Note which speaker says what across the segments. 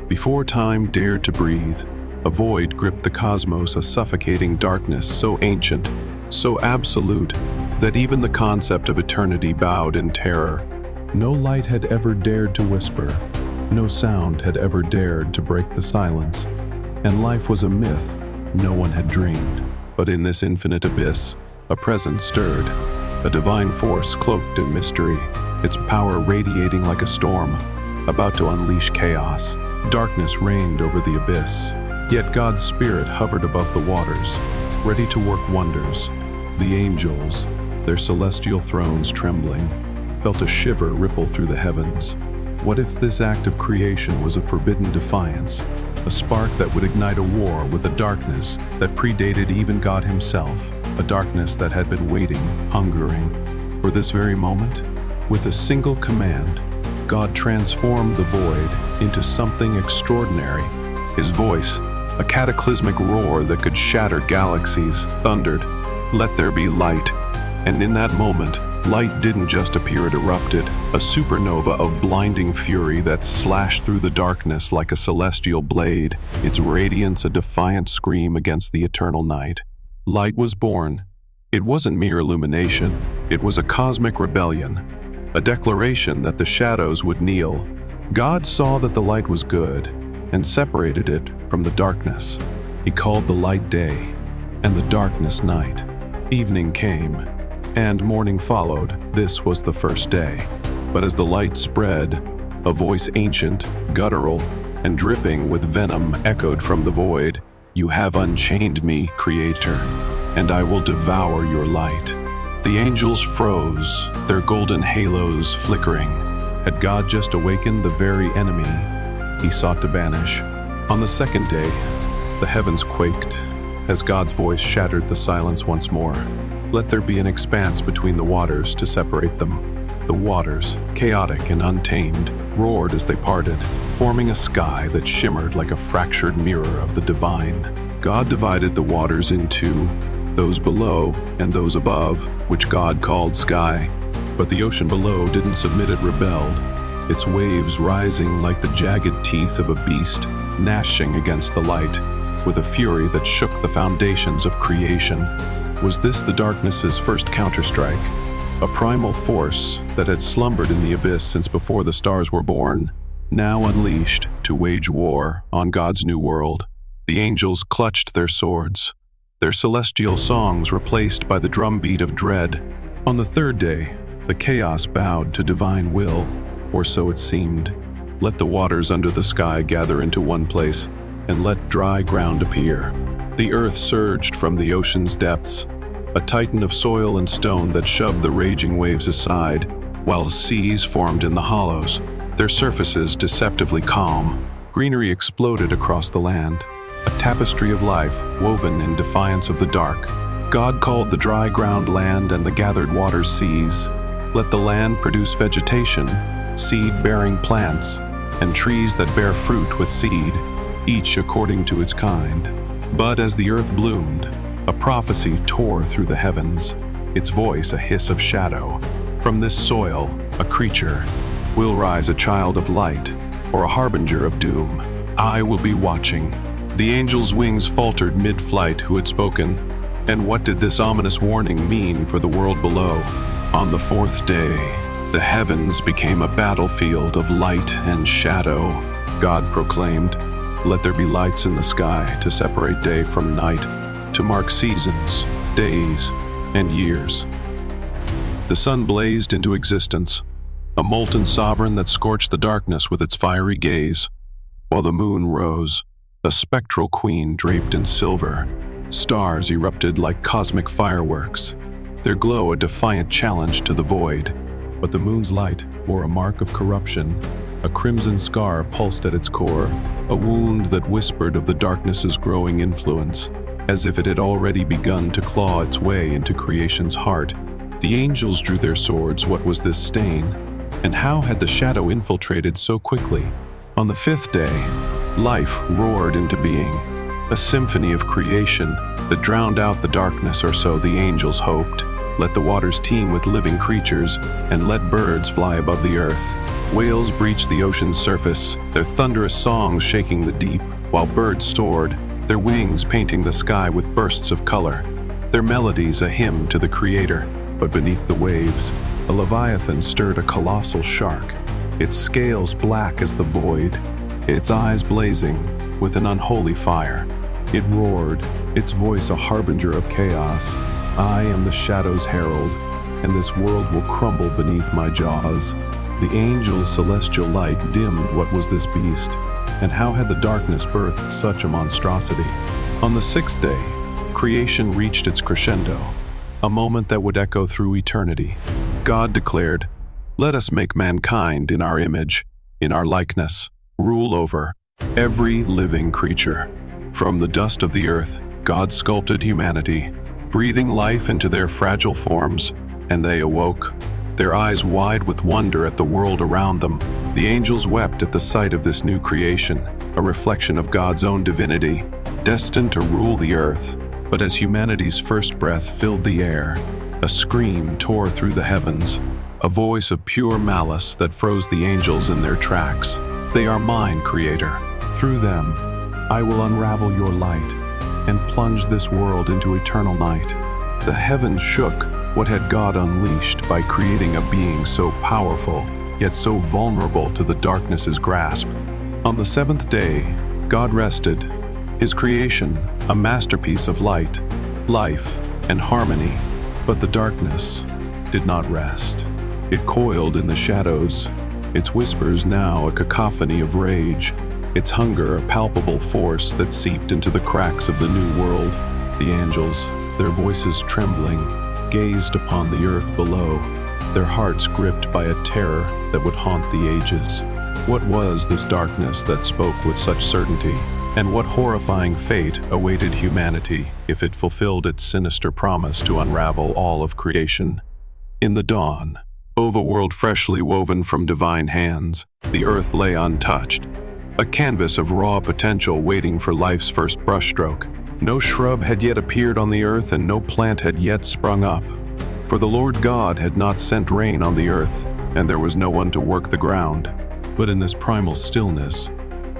Speaker 1: Before time dared to breathe, a void gripped the cosmos, a suffocating darkness so ancient, so absolute, that even the concept of eternity bowed in terror. No light had ever dared to whisper, no sound had ever dared to break the silence, and life was a myth no one had dreamed. But in this infinite abyss, a presence stirred, a divine force cloaked in mystery, its power radiating like a storm, about to unleash chaos. Darkness reigned over the abyss, yet God's Spirit hovered above the waters, ready to work wonders. The angels, their celestial thrones trembling, felt a shiver ripple through the heavens. What if this act of creation was a forbidden defiance, a spark that would ignite a war with a darkness that predated even God himself, a darkness that had been waiting, hungering, for this very moment? With a single command, God transformed the void into something extraordinary. His voice, a cataclysmic roar that could shatter galaxies, thundered, "Let there be light." And in that moment, light didn't just appear, it erupted, a supernova of blinding fury that slashed through the darkness like a celestial blade, its radiance a defiant scream against the eternal night. Light was born. It wasn't mere illumination, it was a cosmic rebellion, a declaration that the shadows would kneel. God saw that the light was good and separated it from the darkness. He called the light day and the darkness night. Evening came, and morning followed. This was the first day. But as the light spread, a voice ancient, guttural, and dripping with venom echoed from the void, "You have unchained me, Creator, and I will devour your light." The angels froze, their golden halos flickering. Had God just awakened the very enemy he sought to banish? On the second day, the heavens quaked as God's voice shattered the silence once more. Let there be an expanse between the waters to separate them. The waters, chaotic and untamed, roared as they parted, forming a sky that shimmered like a fractured mirror of the divine. God divided the waters in two, those below and those above, which God called sky. But the ocean below didn't submit, it rebelled, its waves rising like the jagged teeth of a beast, gnashing against the light, with a fury that shook the foundations of creation. Was this the darkness's first counterstrike? A primal force that had slumbered in the abyss since before the stars were born, now unleashed to wage war on God's new world. The angels clutched their swords, their celestial songs replaced by the drumbeat of dread. On the third day, the chaos bowed to divine will, or so it seemed. Let the waters under the sky gather into one place, and let dry ground appear. The earth surged from the ocean's depths, a titan of soil and stone that shoved the raging waves aside, while seas formed in the hollows, their surfaces deceptively calm. Greenery exploded across the land, a tapestry of life woven in defiance of the dark. God called the dry ground land and the gathered waters seas. Let the land produce vegetation, seed-bearing plants, and trees that bear fruit with seed, each according to its kind. But as the earth bloomed, a prophecy tore through the heavens, its voice a hiss of shadow. From this soil, a creature, will rise a child of light, or a harbinger of doom. I will be watching. The angel's wings faltered mid-flight. Who had spoken? And what did this ominous warning mean for the world below? On the fourth day, the heavens became a battlefield of light and shadow. God proclaimed, "Let there be lights in the sky to separate day from night, to mark seasons, days, and years." The sun blazed into existence, a molten sovereign that scorched the darkness with its fiery gaze, while the moon rose, a spectral queen draped in silver. Stars erupted like cosmic fireworks, their glow a defiant challenge to the void. But the moon's light bore a mark of corruption. A crimson scar pulsed at its core, a wound that whispered of the darkness's growing influence, as if it had already begun to claw its way into creation's heart. The angels drew their swords. What was this stain? And how had the shadow infiltrated so quickly? On the fifth day, life roared into being, a symphony of creation that drowned out the darkness, or so the angels hoped. Let the waters teem with living creatures, and let birds fly above the earth. Whales breached the ocean's surface, their thunderous songs shaking the deep, while birds soared, their wings painting the sky with bursts of color, their melodies a hymn to the Creator. But beneath the waves, a leviathan stirred a colossal shark, its scales black as the void, its eyes blazing with an unholy fire. It roared, its voice a harbinger of chaos. I am the shadow's herald, and this world will crumble beneath my jaws. The angel's celestial light dimmed what was this beast, and how had the darkness birthed such a monstrosity? On the sixth day, creation reached its crescendo, a moment that would echo through eternity. God declared, "Let us make mankind in our image, in our likeness, rule over every living creature." From the dust of the earth, God sculpted humanity, breathing life into their fragile forms, and they awoke, their eyes wide with wonder at the world around them. The angels wept at the sight of this new creation, a reflection of God's own divinity, destined to rule the earth. But as humanity's first breath filled the air, a scream tore through the heavens, a voice of pure malice that froze the angels in their tracks. "They are mine, Creator. Through them, I will unravel your light and plunge this world into eternal night." The heavens shook. What had God unleashed by creating a being so powerful, yet so vulnerable to the darkness's grasp? On the seventh day, God rested, His creation, a masterpiece of light, life, and harmony. But the darkness did not rest. It coiled in the shadows, its whispers now a cacophony of rage, its hunger a palpable force that seeped into the cracks of the new world. The angels, their voices trembling, gazed upon the earth below, their hearts gripped by a terror that would haunt the ages. What was this darkness that spoke with such certainty? And what horrifying fate awaited humanity if it fulfilled its sinister promise to unravel all of creation? In the dawn, of a world freshly woven from divine hands, the earth lay untouched, a canvas of raw potential waiting for life's first brushstroke. No shrub had yet appeared on the earth, and no plant had yet sprung up. For the Lord God had not sent rain on the earth, and there was no one to work the ground. But in this primal stillness,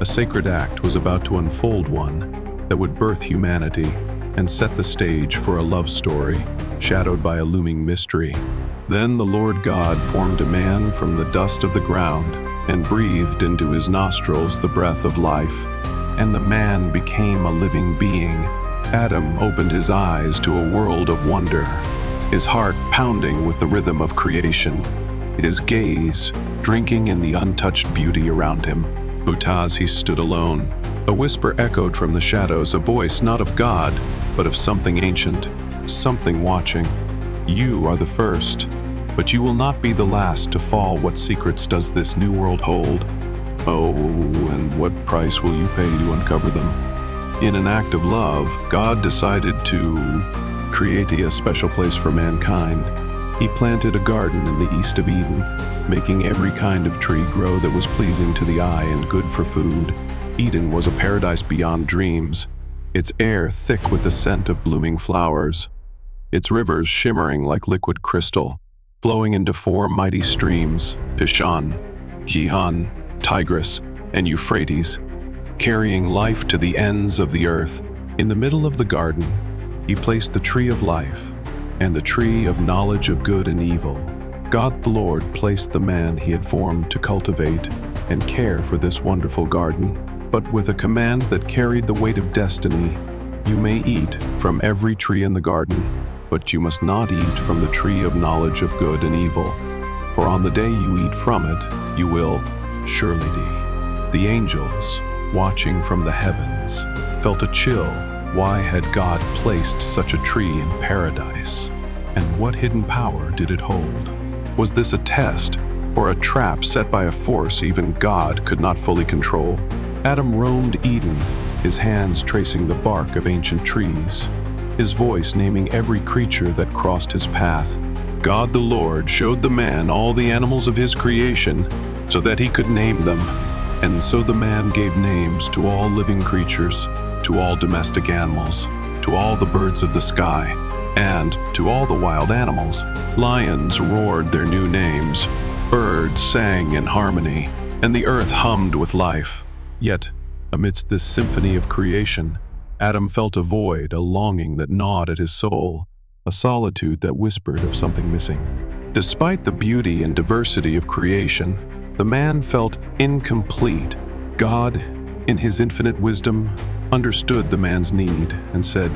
Speaker 1: a sacred act was about to unfold, one that would birth humanity and set the stage for a love story shadowed by a looming mystery. Then the Lord God formed a man from the dust of the ground and breathed into his nostrils the breath of life, and the man became a living being. Adam opened his eyes to a world of wonder, his heart pounding with the rhythm of creation, his gaze drinking in the untouched beauty around him. But as he stood alone, a whisper echoed from the shadows, a voice not of God, but of something ancient, something watching. "You are the first, but you will not be the last to fall. What secrets does this new world hold? Oh, and what price will you pay to uncover them?" In an act of love, God decided to create a special place for mankind. He planted a garden in the east of Eden, making every kind of tree grow that was pleasing to the eye and good for food. Eden was a paradise beyond dreams, its air thick with the scent of blooming flowers, its rivers shimmering like liquid crystal, flowing into four mighty streams, Pishon, Gihon, Tigris, and Euphrates, carrying life to the ends of the earth. In the middle of the garden, He placed the tree of life and the tree of knowledge of good and evil. God the Lord placed the man He had formed to cultivate and care for this wonderful garden, but with a command that carried the weight of destiny. "You may eat from every tree in the garden, but you must not eat from the tree of knowledge of good and evil. For on the day you eat from it, you will surely die." The angels, watching from the heavens, felt a chill. Why had God placed such a tree in paradise? And what hidden power did it hold? Was this a test or a trap set by a force even God could not fully control? Adam roamed Eden, his hands tracing the bark of ancient trees, his voice naming every creature that crossed his path. God the Lord showed the man all the animals of his creation so that he could name them. And so the man gave names to all living creatures, to all domestic animals, to all the birds of the sky, and to all the wild animals. Lions roared their new names, Birds sang in harmony, and the earth hummed with life. Yet, amidst this symphony of creation, Adam felt a void, a longing that gnawed at his soul, a solitude that whispered of something missing. Despite the beauty and diversity of creation, the man felt incomplete. God, in his infinite wisdom, understood the man's need and said,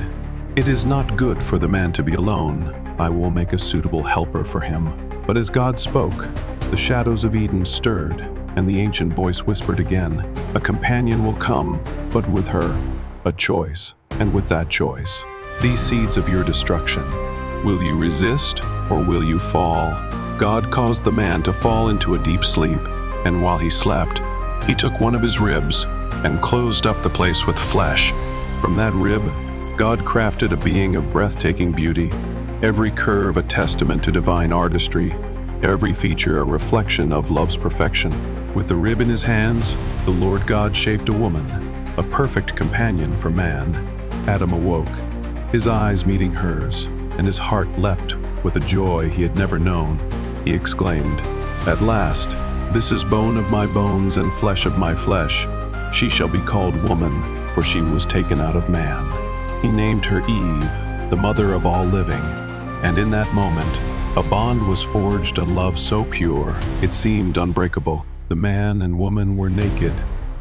Speaker 1: "It is not good for the man to be alone. I will make a suitable helper for him." But as God spoke, the shadows of Eden stirred, and the ancient voice whispered again, "A companion will come, but with her, a choice, and with that choice, these seeds of your destruction. Will you resist, or will you fall?" God caused the man to fall into a deep sleep, and while he slept, he took one of his ribs and closed up the place with flesh. From that rib, God crafted a being of breathtaking beauty, every curve a testament to divine artistry, every feature a reflection of love's perfection. With the rib in his hands, the Lord God shaped a woman, a perfect companion for man. Adam awoke, his eyes meeting hers, and his heart leapt with a joy he had never known. He exclaimed, "At last, this is bone of my bones and flesh of my flesh. She shall be called woman, for she was taken out of man." He named her Eve, the mother of all living, and in that moment, a bond was forged, a love so pure, it seemed unbreakable. The man and woman were naked,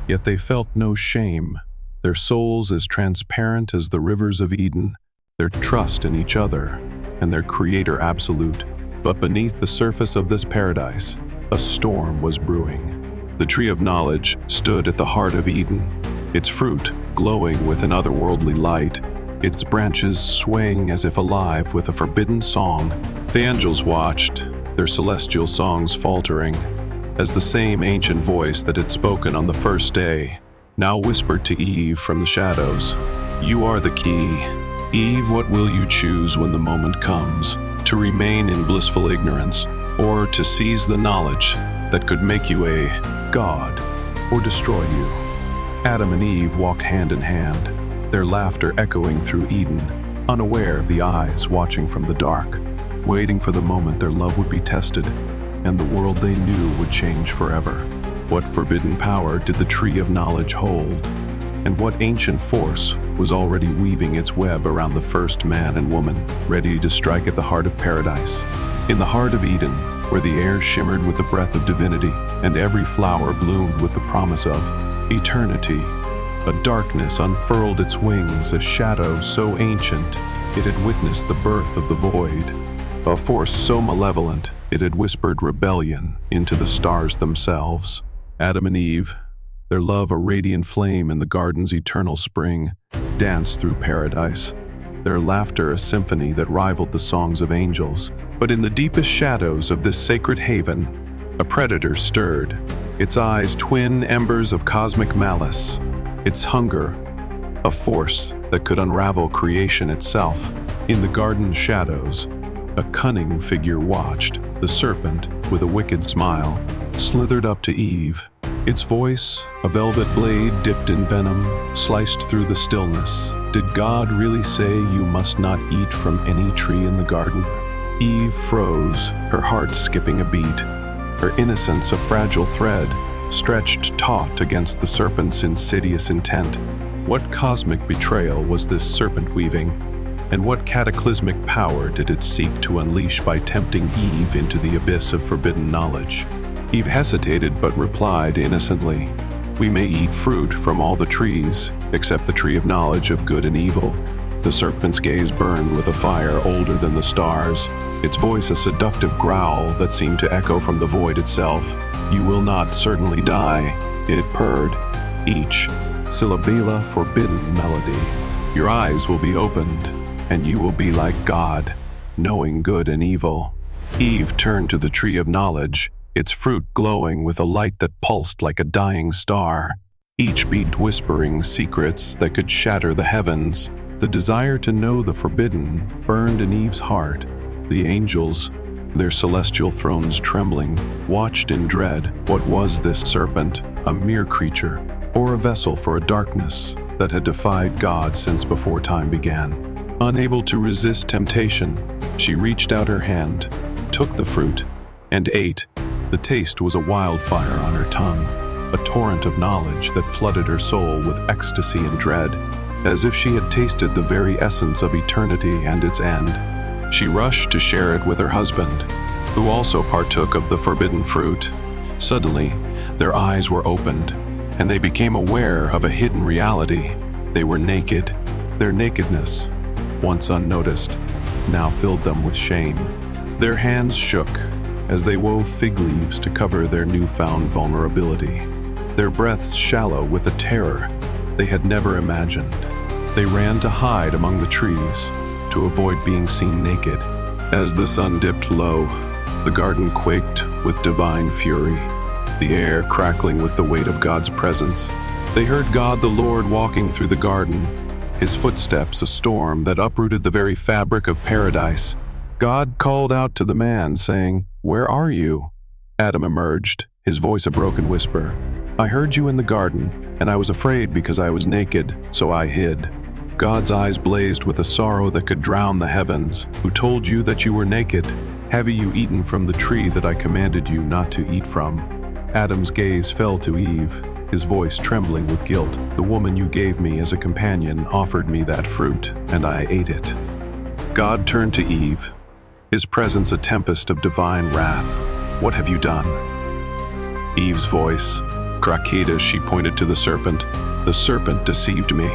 Speaker 1: yet they felt no shame, their souls as transparent as the rivers of Eden, their trust in each other, and their Creator absolute. But beneath the surface of this paradise, a storm was brewing. The tree of knowledge stood at the heart of Eden, its fruit glowing with an otherworldly light, its branches swaying as if alive with a forbidden song. The angels watched, their celestial songs faltering, as the same ancient voice that had spoken on the first day now whispered to Eve from the shadows, "You are the key. Eve, what will you choose when the moment comes? To remain in blissful ignorance, or to seize the knowledge that could make you a god, or destroy you?" Adam and Eve walked hand in hand, their laughter echoing through Eden, unaware of the eyes watching from the dark, waiting for the moment their love would be tested, and the world they knew would change forever. What forbidden power did the tree of knowledge hold? And what ancient force was already weaving its web around the first man and woman, ready to strike at the heart of paradise? In the heart of Eden, where the air shimmered with the breath of divinity, and every flower bloomed with the promise of eternity, a darkness unfurled its wings, a shadow so ancient it had witnessed the birth of the void, a force so malevolent it had whispered rebellion into the stars themselves. Adam and Eve, their love a radiant flame in the garden's eternal spring, danced through paradise, their laughter a symphony that rivaled the songs of angels. But in the deepest shadows of this sacred haven, a predator stirred, its eyes twin embers of cosmic malice, its hunger a force that could unravel creation itself. In the garden's shadows, a cunning figure watched. The serpent, with a wicked smile, slithered up to Eve. Its voice, a velvet blade dipped in venom, sliced through the stillness. Did God really say you must not eat from any tree in the garden? Eve froze, her heart skipping a beat, her innocence a fragile thread, stretched taut against the serpent's insidious intent. What cosmic betrayal was this serpent weaving, and what cataclysmic power did it seek to unleash by tempting Eve into the abyss of forbidden knowledge? Eve hesitated but replied innocently, "We may eat fruit from all the trees, except the tree of knowledge of good and evil." The serpent's gaze burned with a fire older than the stars, its voice a seductive growl that seemed to echo from the void itself. "You will not certainly die," it purred, each syllable forbidden melody. "Your eyes will be opened, and you will be like God, knowing good and evil." Eve turned to the tree of knowledge, its fruit glowing with a light that pulsed like a dying star, each beat whispering secrets that could shatter the heavens. The desire to know the forbidden burned in Eve's heart. The angels, their celestial thrones trembling, watched in dread. What was this serpent? A mere creature, or a vessel for a darkness that had defied God since before time began? Unable to resist temptation, she reached out her hand, took the fruit, and ate, The taste was a wildfire on her tongue, a torrent of knowledge that flooded her soul with ecstasy and dread, as if she had tasted the very essence of eternity and its end. She rushed to share it with her husband, who also partook of the forbidden fruit. Suddenly, their eyes were opened, and they became aware of a hidden reality. They were naked. Their nakedness, once unnoticed, now filled them with shame. Their hands shook as they wove fig leaves to cover their newfound vulnerability. Their breaths shallow with a terror they had never imagined. They ran to hide among the trees to avoid being seen naked. As the sun dipped low, the garden quaked with divine fury, the air crackling with the weight of God's presence. They heard God the Lord walking through the garden, his footsteps a storm that uprooted the very fabric of paradise. God called out to the man, saying, "Where are you?" Adam emerged, his voice a broken whisper. "I heard you in the garden, and I was afraid because I was naked, so I hid." God's eyes blazed with a sorrow that could drown the heavens. "Who told you that you were naked? Have you eaten from the tree that I commanded you not to eat from?" Adam's gaze fell to Eve, his voice trembling with guilt. "The woman you gave me as a companion offered me that fruit, and I ate it." God turned to Eve, his presence a tempest of divine wrath. "What have you done?" Eve's voice cracked as she pointed to the serpent. "The serpent deceived me,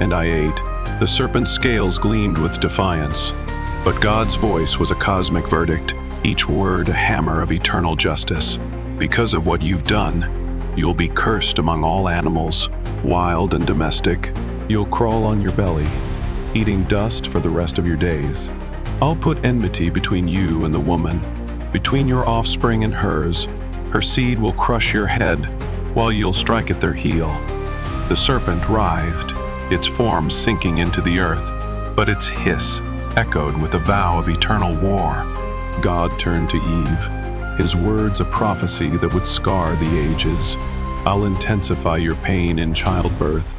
Speaker 1: and I ate." The serpent's scales gleamed with defiance, but God's voice was a cosmic verdict, each word a hammer of eternal justice. "Because of what you've done, you'll be cursed among all animals, wild and domestic. You'll crawl on your belly, eating dust for the rest of your days. I'll put enmity between you and the woman, between your offspring and hers. Her seed will crush your head, while you'll strike at their heel." The serpent writhed, its form sinking into the earth, but its hiss echoed with a vow of eternal war. God turned to Eve, his words a prophecy that would scar the ages. "I'll intensify your pain in childbirth.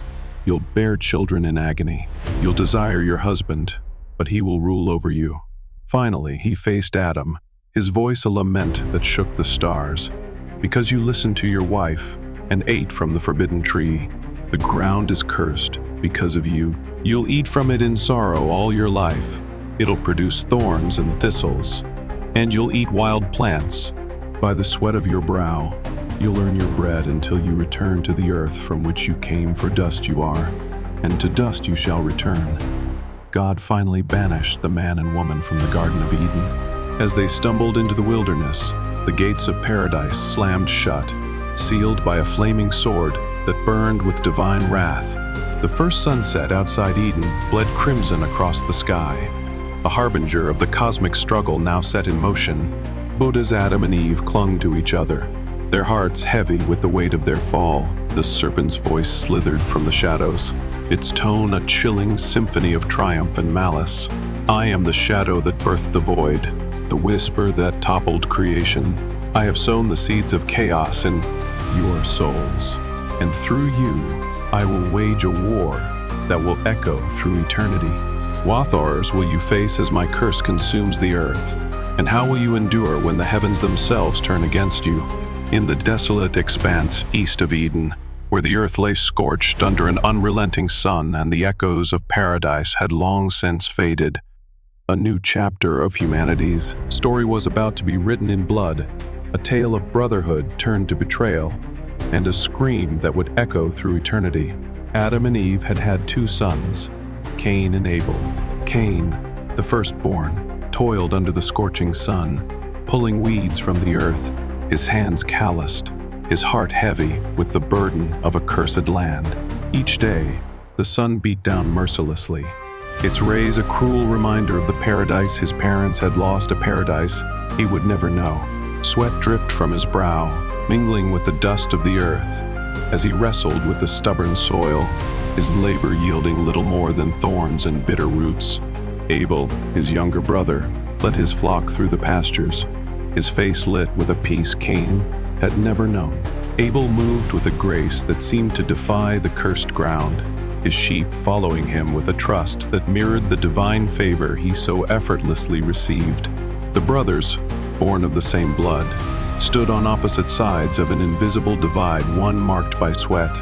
Speaker 1: You'll bear children in agony. You'll desire your husband, but he will rule over you." Finally, he faced Adam, his voice a lament that shook the stars. "Because you listened to your wife and ate from the forbidden tree, the ground is cursed because of you. You'll eat from it in sorrow all your life. It'll produce thorns and thistles, and you'll eat wild plants. By the sweat of your brow, you'll earn your bread until you return to the earth from which you came, for dust you are, and to dust you shall return." God finally banished the man and woman from the Garden of Eden. As they stumbled into the wilderness, the gates of paradise slammed shut, sealed by a flaming sword that burned with divine wrath. The first sunset outside Eden bled crimson across the sky, a harbinger of the cosmic struggle now set in motion. But as Adam and Eve clung to each other, their hearts heavy with the weight of their fall, the serpent's voice slithered from the shadows, its tone a chilling symphony of triumph and malice. "I am the shadow that birthed the void, the whisper that toppled creation. I have sown the seeds of chaos in your souls, and through you I will wage a war that will echo through eternity. What horrors will you face as my curse consumes the earth? And how will you endure when the heavens themselves turn against you? In the desolate expanse east of Eden, where the earth lay scorched under an unrelenting sun and the echoes of paradise had long since faded, a new chapter of humanity's story was about to be written in blood, a tale of brotherhood turned to betrayal, and a scream that would echo through eternity. Adam and Eve had had two sons, Cain and Abel. Cain, the firstborn, toiled under the scorching sun, pulling weeds from the earth, his hands calloused, his heart heavy with the burden of a cursed land. Each day, the sun beat down mercilessly, its rays a cruel reminder of the paradise his parents had lost, a paradise he would never know. Sweat dripped from his brow, mingling with the dust of the earth, as he wrestled with the stubborn soil, his labor yielding little more than thorns and bitter roots. Abel, his younger brother, led his flock through the pastures, his face lit with a peace Cain had never known. Abel moved with a grace that seemed to defy the cursed ground, his sheep following him with a trust that mirrored the divine favor he so effortlessly received. The brothers, born of the same blood, stood on opposite sides of an invisible divide, one marked by sweat,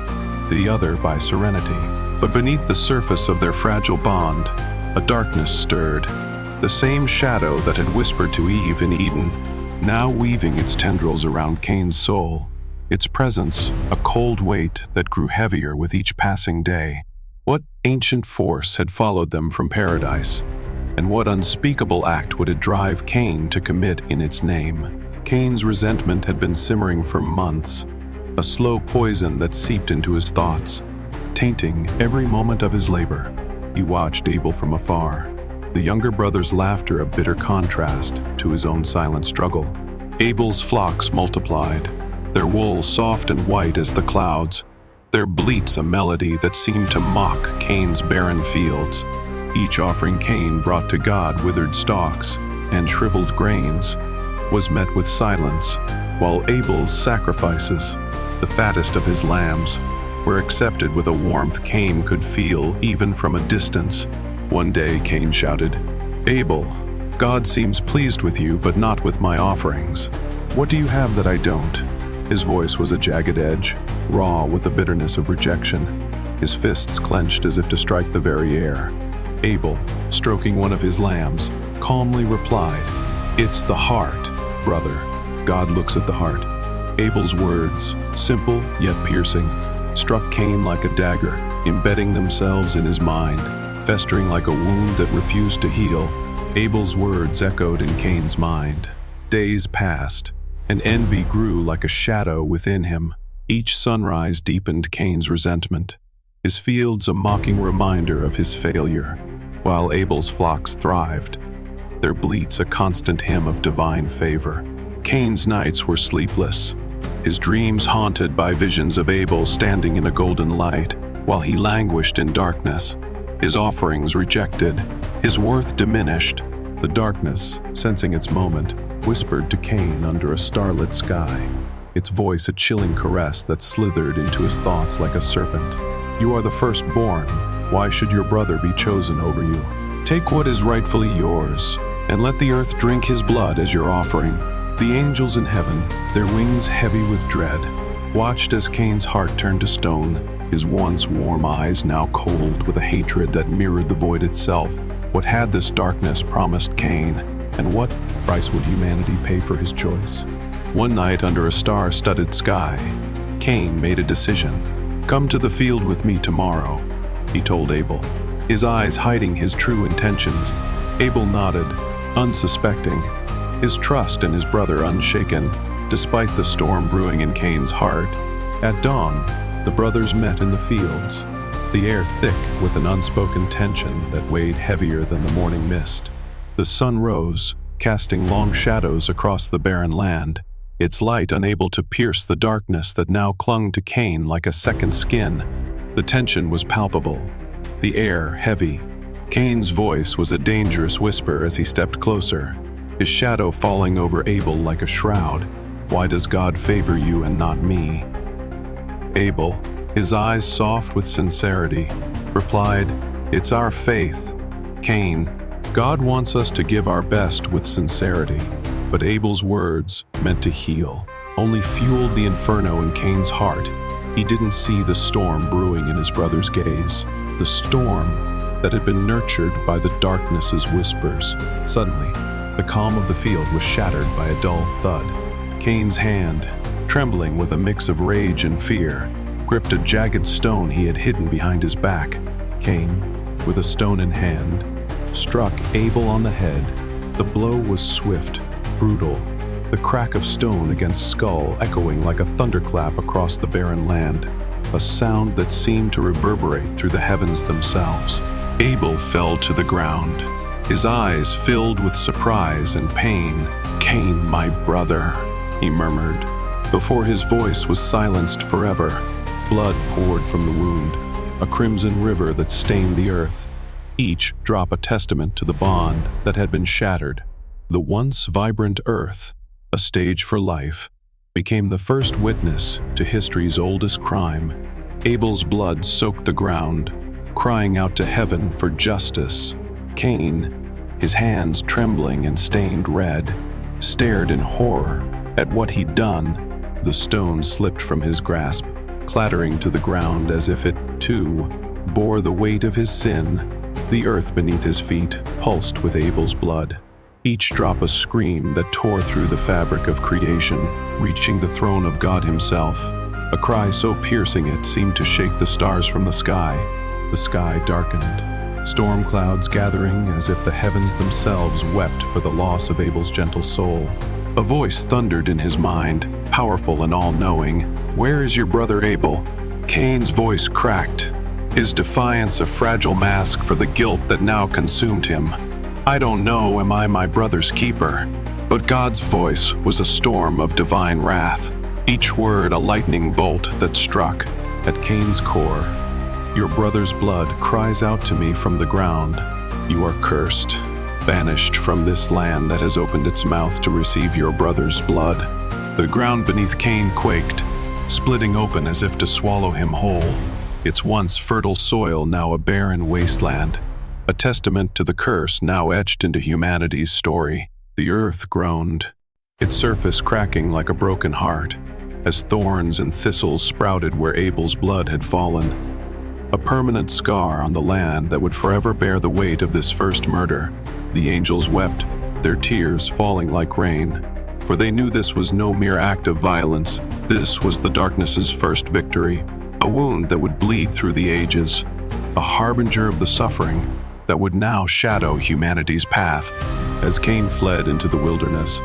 Speaker 1: the other by serenity. But beneath the surface of their fragile bond, a darkness stirred, the same shadow that had whispered to Eve in Eden, now weaving its tendrils around Cain's soul, its presence a cold weight that grew heavier with each passing day. What ancient force had followed them from paradise, and what unspeakable act would it drive Cain to commit in its name? Cain's resentment had been simmering for months, a slow poison that seeped into his thoughts, tainting every moment of his labor. He watched Abel from afar, the younger brother's laughter a bitter contrast to his own silent struggle. Abel's flocks multiplied, their wool soft and white as the clouds, their bleats a melody that seemed to mock Cain's barren fields. Each offering Cain brought to God withered stalks and shriveled grains was met with silence, while Abel's sacrifices, the fattest of his lambs, were accepted with a warmth Cain could feel even from a distance. One day Cain shouted, "Abel, God seems pleased with you, but not with my offerings. What do you have that I don't?" His voice was a jagged edge, raw with the bitterness of rejection, his fists clenched as if to strike the very air. Abel, stroking one of his lambs, calmly replied, "It's the heart, brother. God looks at the heart." Abel's words, simple yet piercing, struck Cain like a dagger, embedding themselves in his mind, festering like a wound that refused to heal. Abel's words echoed in Cain's mind. Days passed, and envy grew like a shadow within him. Each sunrise deepened Cain's resentment, his fields a mocking reminder of his failure, while Abel's flocks thrived, their bleats a constant hymn of divine favor. Cain's nights were sleepless, his dreams haunted by visions of Abel standing in a golden light, while he languished in darkness, his offerings rejected, his worth diminished. The darkness, sensing its moment, whispered to Cain under a starlit sky, its voice a chilling caress that slithered into his thoughts like a serpent. "You are the firstborn. Why should your brother be chosen over you? Take what is rightfully yours, and let the earth drink his blood as your offering." The angels in heaven, their wings heavy with dread, watched as Cain's heart turned to stone, his once warm eyes now cold with a hatred that mirrored the void itself. What had this darkness promised Cain, and what price would humanity pay for his choice? One night under a star-studded sky, Cain made a decision. "Come to the field with me tomorrow," he told Abel, his eyes hiding his true intentions. Abel nodded, unsuspecting, his trust in his brother unshaken, despite the storm brewing in Cain's heart. At dawn, the brothers met in the fields, the air thick with an unspoken tension that weighed heavier than the morning mist. The sun rose, casting long shadows across the barren land, its light unable to pierce the darkness that now clung to Cain like a second skin. The tension was palpable, the air heavy. Cain's voice was a dangerous whisper as he stepped closer, his shadow falling over Abel like a shroud. "Why does God favor you and not me?" Abel, his eyes soft with sincerity, replied, "It's our faith." Cain, "God wants us to give our best with sincerity." But Abel's words, meant to heal, only fueled the inferno in Cain's heart. He didn't see the storm brewing in his brother's gaze, the storm that had been nurtured by the darkness's whispers. Suddenly, the calm of the field was shattered by a dull thud. Cain's hand, trembling with a mix of rage and fear, gripped a jagged stone he had hidden behind his back. Cain, with a stone in hand, struck Abel on the head. The blow was swift, brutal, the crack of stone against skull echoing like a thunderclap across the barren land, a sound that seemed to reverberate through the heavens themselves. Abel fell to the ground, his eyes filled with surprise and pain. "Cain, my brother," he murmured, before his voice was silenced forever. Blood poured from the wound, a crimson river that stained the earth, each drop a testament to the bond that had been shattered. The once vibrant earth, a stage for life, became the first witness to history's oldest crime. Abel's blood soaked the ground, crying out to heaven for justice. Cain, his hands trembling and stained red, stared in horror At what he'd done, the stone slipped from his grasp, clattering to the ground as if it, too, bore the weight of his sin. The earth beneath his feet pulsed with Abel's blood, each drop a scream that tore through the fabric of creation, reaching the throne of God himself. A cry so piercing it seemed to shake the stars from the sky. The sky darkened, storm clouds gathering as if the heavens themselves wept for the loss of Abel's gentle soul. A voice thundered in his mind, powerful and all-knowing. "Where is your brother Abel?" Cain's voice cracked, his defiance a fragile mask for the guilt that now consumed him. "I don't know, am I my brother's keeper?" But God's voice was a storm of divine wrath, each word a lightning bolt that struck at Cain's core. "Your brother's blood cries out to me from the ground. You are cursed, banished from this land that has opened its mouth to receive your brother's blood." The ground beneath Cain quaked, splitting open as if to swallow him whole, its once fertile soil now a barren wasteland, a testament to the curse now etched into humanity's story. The earth groaned, its surface cracking like a broken heart, as thorns and thistles sprouted where Abel's blood had fallen, a permanent scar on the land that would forever bear the weight of this first murder. The angels wept, their tears falling like rain, for they knew this was no mere act of violence. This was the darkness's first victory, a wound that would bleed through the ages, a harbinger of the suffering that would now shadow humanity's path. As Cain fled into the wilderness,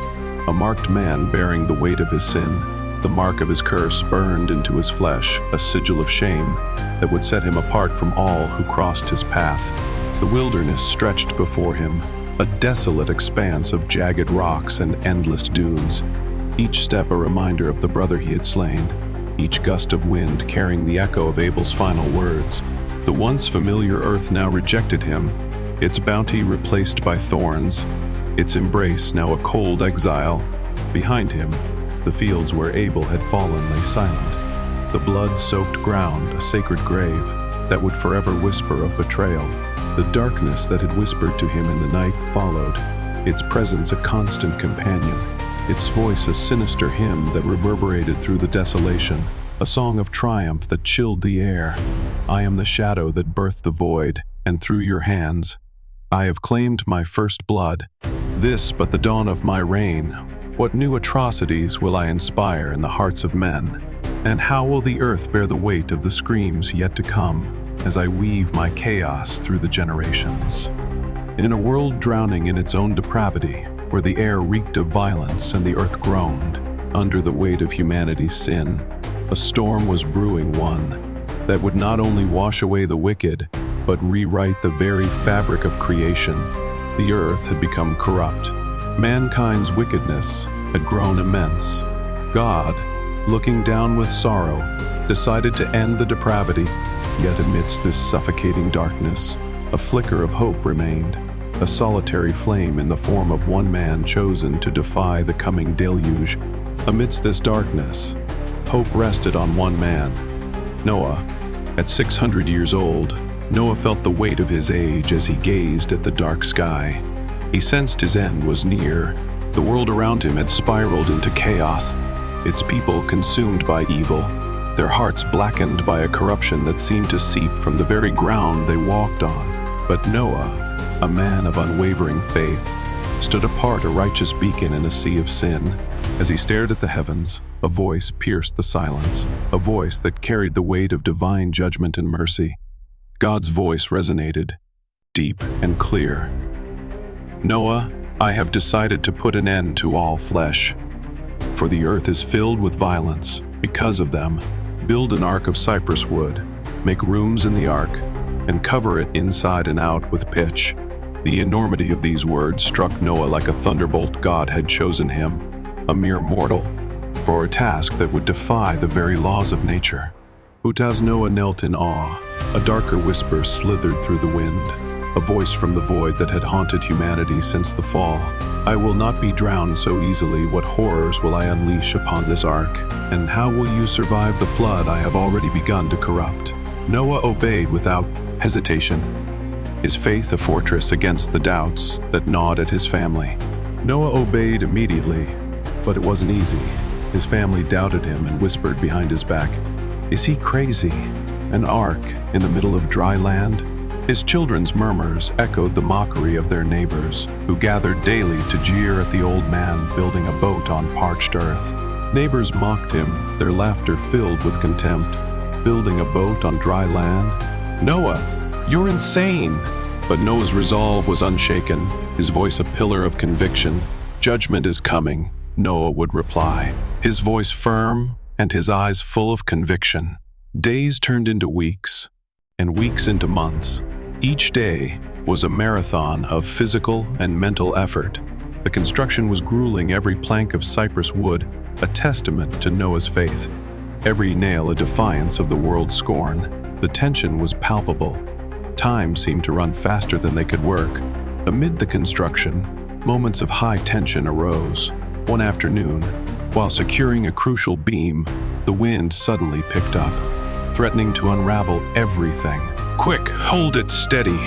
Speaker 1: a marked man bearing the weight of his sin, the mark of his curse burned into his flesh, a sigil of shame that would set him apart from all who crossed his path. The wilderness stretched before him, a desolate expanse of jagged rocks and endless dunes, each step a reminder of the brother he had slain, each gust of wind carrying the echo of Abel's final words. The once familiar earth now rejected him, its bounty replaced by thorns, its embrace now a cold exile. Behind him, the fields where Abel had fallen lay silent, the blood-soaked ground a sacred grave that would forever whisper of betrayal. The darkness that had whispered to him in the night followed, its presence a constant companion, its voice a sinister hymn that reverberated through the desolation, a song of triumph that chilled the air. "I am the shadow that birthed the void, and through your hands I have claimed my first blood. This but the dawn of my reign. What new atrocities will I inspire in the hearts of men? And how will the earth bear the weight of the screams yet to come as I weave my chaos through the generations?" In a world drowning in its own depravity, where the air reeked of violence and the earth groaned under the weight of humanity's sin, a storm was brewing, one that would not only wash away the wicked, but rewrite the very fabric of creation. The earth had become corrupt. Mankind's wickedness had grown immense. God, looking down with sorrow, decided to end the depravity. Yet amidst this suffocating darkness, a flicker of hope remained, a solitary flame in the form of one man chosen to defy the coming deluge. Amidst this darkness, hope rested on one man, Noah. At 600 years old, Noah felt the weight of his age as he gazed at the dark sky. He sensed his end was near. The world around him had spiraled into chaos, its people consumed by evil, their hearts blackened by a corruption that seemed to seep from the very ground they walked on. But Noah, a man of unwavering faith, stood apart, a righteous beacon in a sea of sin. As he stared at the heavens, a voice pierced the silence, a voice that carried the weight of divine judgment and mercy. God's voice resonated, deep and clear. "Noah, I have decided to put an end to all flesh, for the earth is filled with violence. Because of them, build an ark of cypress wood, make rooms in the ark, and cover it inside and out with pitch." The enormity of these words struck Noah like a thunderbolt. God had chosen him, a mere mortal, for a task that would defy the very laws of nature. But as Noah knelt in awe, a darker whisper slithered through the wind, a voice from the void that had haunted humanity since the fall. "I will not be drowned so easily. What horrors will I unleash upon this ark? And how will you survive the flood I have already begun to corrupt?" Noah obeyed without hesitation, his faith a fortress against the doubts that gnawed at his family. Noah obeyed immediately, But it wasn't easy. His family doubted him and whispered behind his back, "Is he crazy? An ark in the middle of dry land?" His children's murmurs echoed the mockery of their neighbors, who gathered daily to jeer at the old man building a boat on parched earth. Neighbors mocked him, their laughter filled with contempt. Building a boat on dry land? Noah, you're insane! But Noah's resolve was unshaken, his voice a pillar of conviction. "Judgment is coming," Noah would reply, his voice firm and his eyes full of conviction. Days turned into weeks, and weeks into months. Each day was a marathon of physical and mental effort. The construction was grueling, every plank of cypress wood a testament to Noah's faith, every nail a defiance of the world's scorn. The tension was palpable. Time seemed to run faster than they could work. Amid the construction, moments of high tension arose. One afternoon, while securing a crucial beam, the wind suddenly picked up, threatening to unravel everything. "Quick, hold it steady,"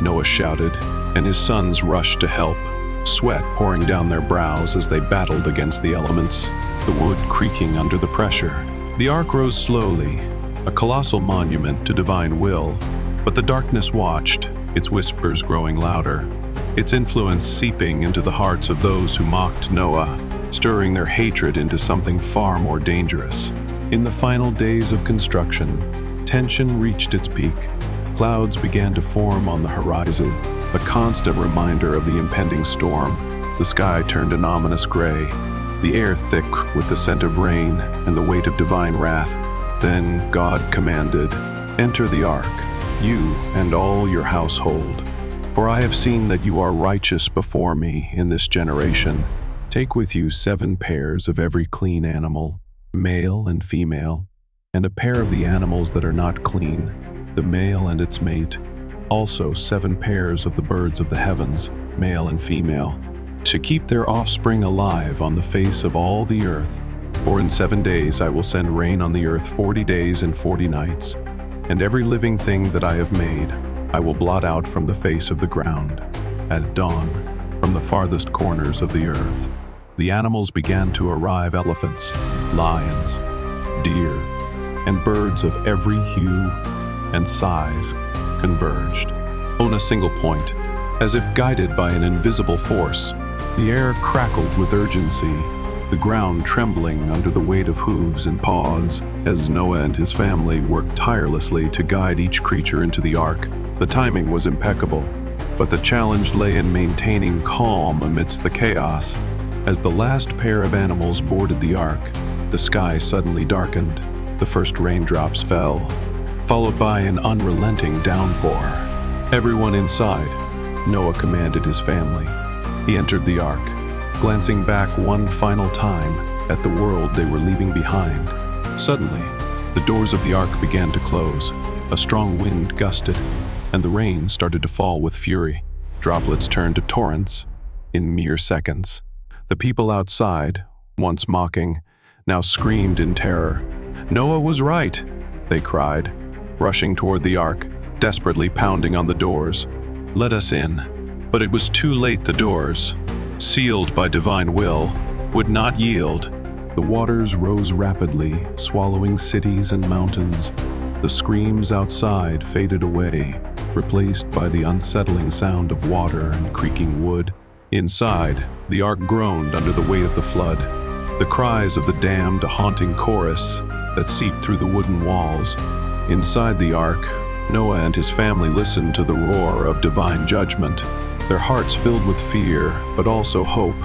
Speaker 1: Noah shouted, and his sons rushed to help, sweat pouring down their brows as they battled against the elements, the wood creaking under the pressure. The ark rose slowly, a colossal monument to divine will, but the darkness watched, its whispers growing louder, its influence seeping into the hearts of those who mocked Noah, stirring their hatred into something far more dangerous. In the final days of construction, tension reached its peak. Clouds began to form on the horizon, a constant reminder of the impending storm. The sky turned an ominous gray, the air thick with the scent of rain and the weight of divine wrath. Then God commanded, "Enter the ark, you and all your household. For I have seen that you are righteous before me in this generation. Take with you 7 pairs of every clean animal, male and female, and a pair of the animals that are not clean, the male and its mate, also 7 pairs of the birds of the heavens, male and female, to keep their offspring alive on the face of all the earth. For in 7 days I will send rain on the earth 40 days and 40 nights, and every living thing that I have made I will blot out from the face of the ground. At dawn, from the farthest corners of the earth, the animals began to arrive: elephants, lions, deer, and birds of every hue and size converged on a single point, as if guided by an invisible force. The air crackled with urgency, the ground trembling under the weight of hooves and paws, as Noah and his family worked tirelessly to guide each creature into the ark. The timing was impeccable, but the challenge lay in maintaining calm amidst the chaos. As the last pair of animals boarded the ark, the sky suddenly darkened. The first raindrops fell, followed by an unrelenting downpour. "Everyone inside," Noah commanded his family. He entered the ark, glancing back one final time at the world they were leaving behind. Suddenly, the doors of the ark began to close. A strong wind gusted, and the rain started to fall with fury. Droplets turned to torrents in mere seconds. The people outside, once mocking, now screamed in terror. "Noah was right," they cried, rushing toward the ark, desperately pounding on the doors. "Let us in." But it was too late. The doors, sealed by divine will, would not yield. The waters rose rapidly, swallowing cities and mountains. The screams outside faded away, replaced by the unsettling sound of water and creaking wood. Inside, the ark groaned under the weight of the flood. The cries of the damned, a haunting chorus that seeped through the wooden walls. Inside the ark, Noah and his family listened to the roar of divine judgment, their hearts filled with fear, but also hope.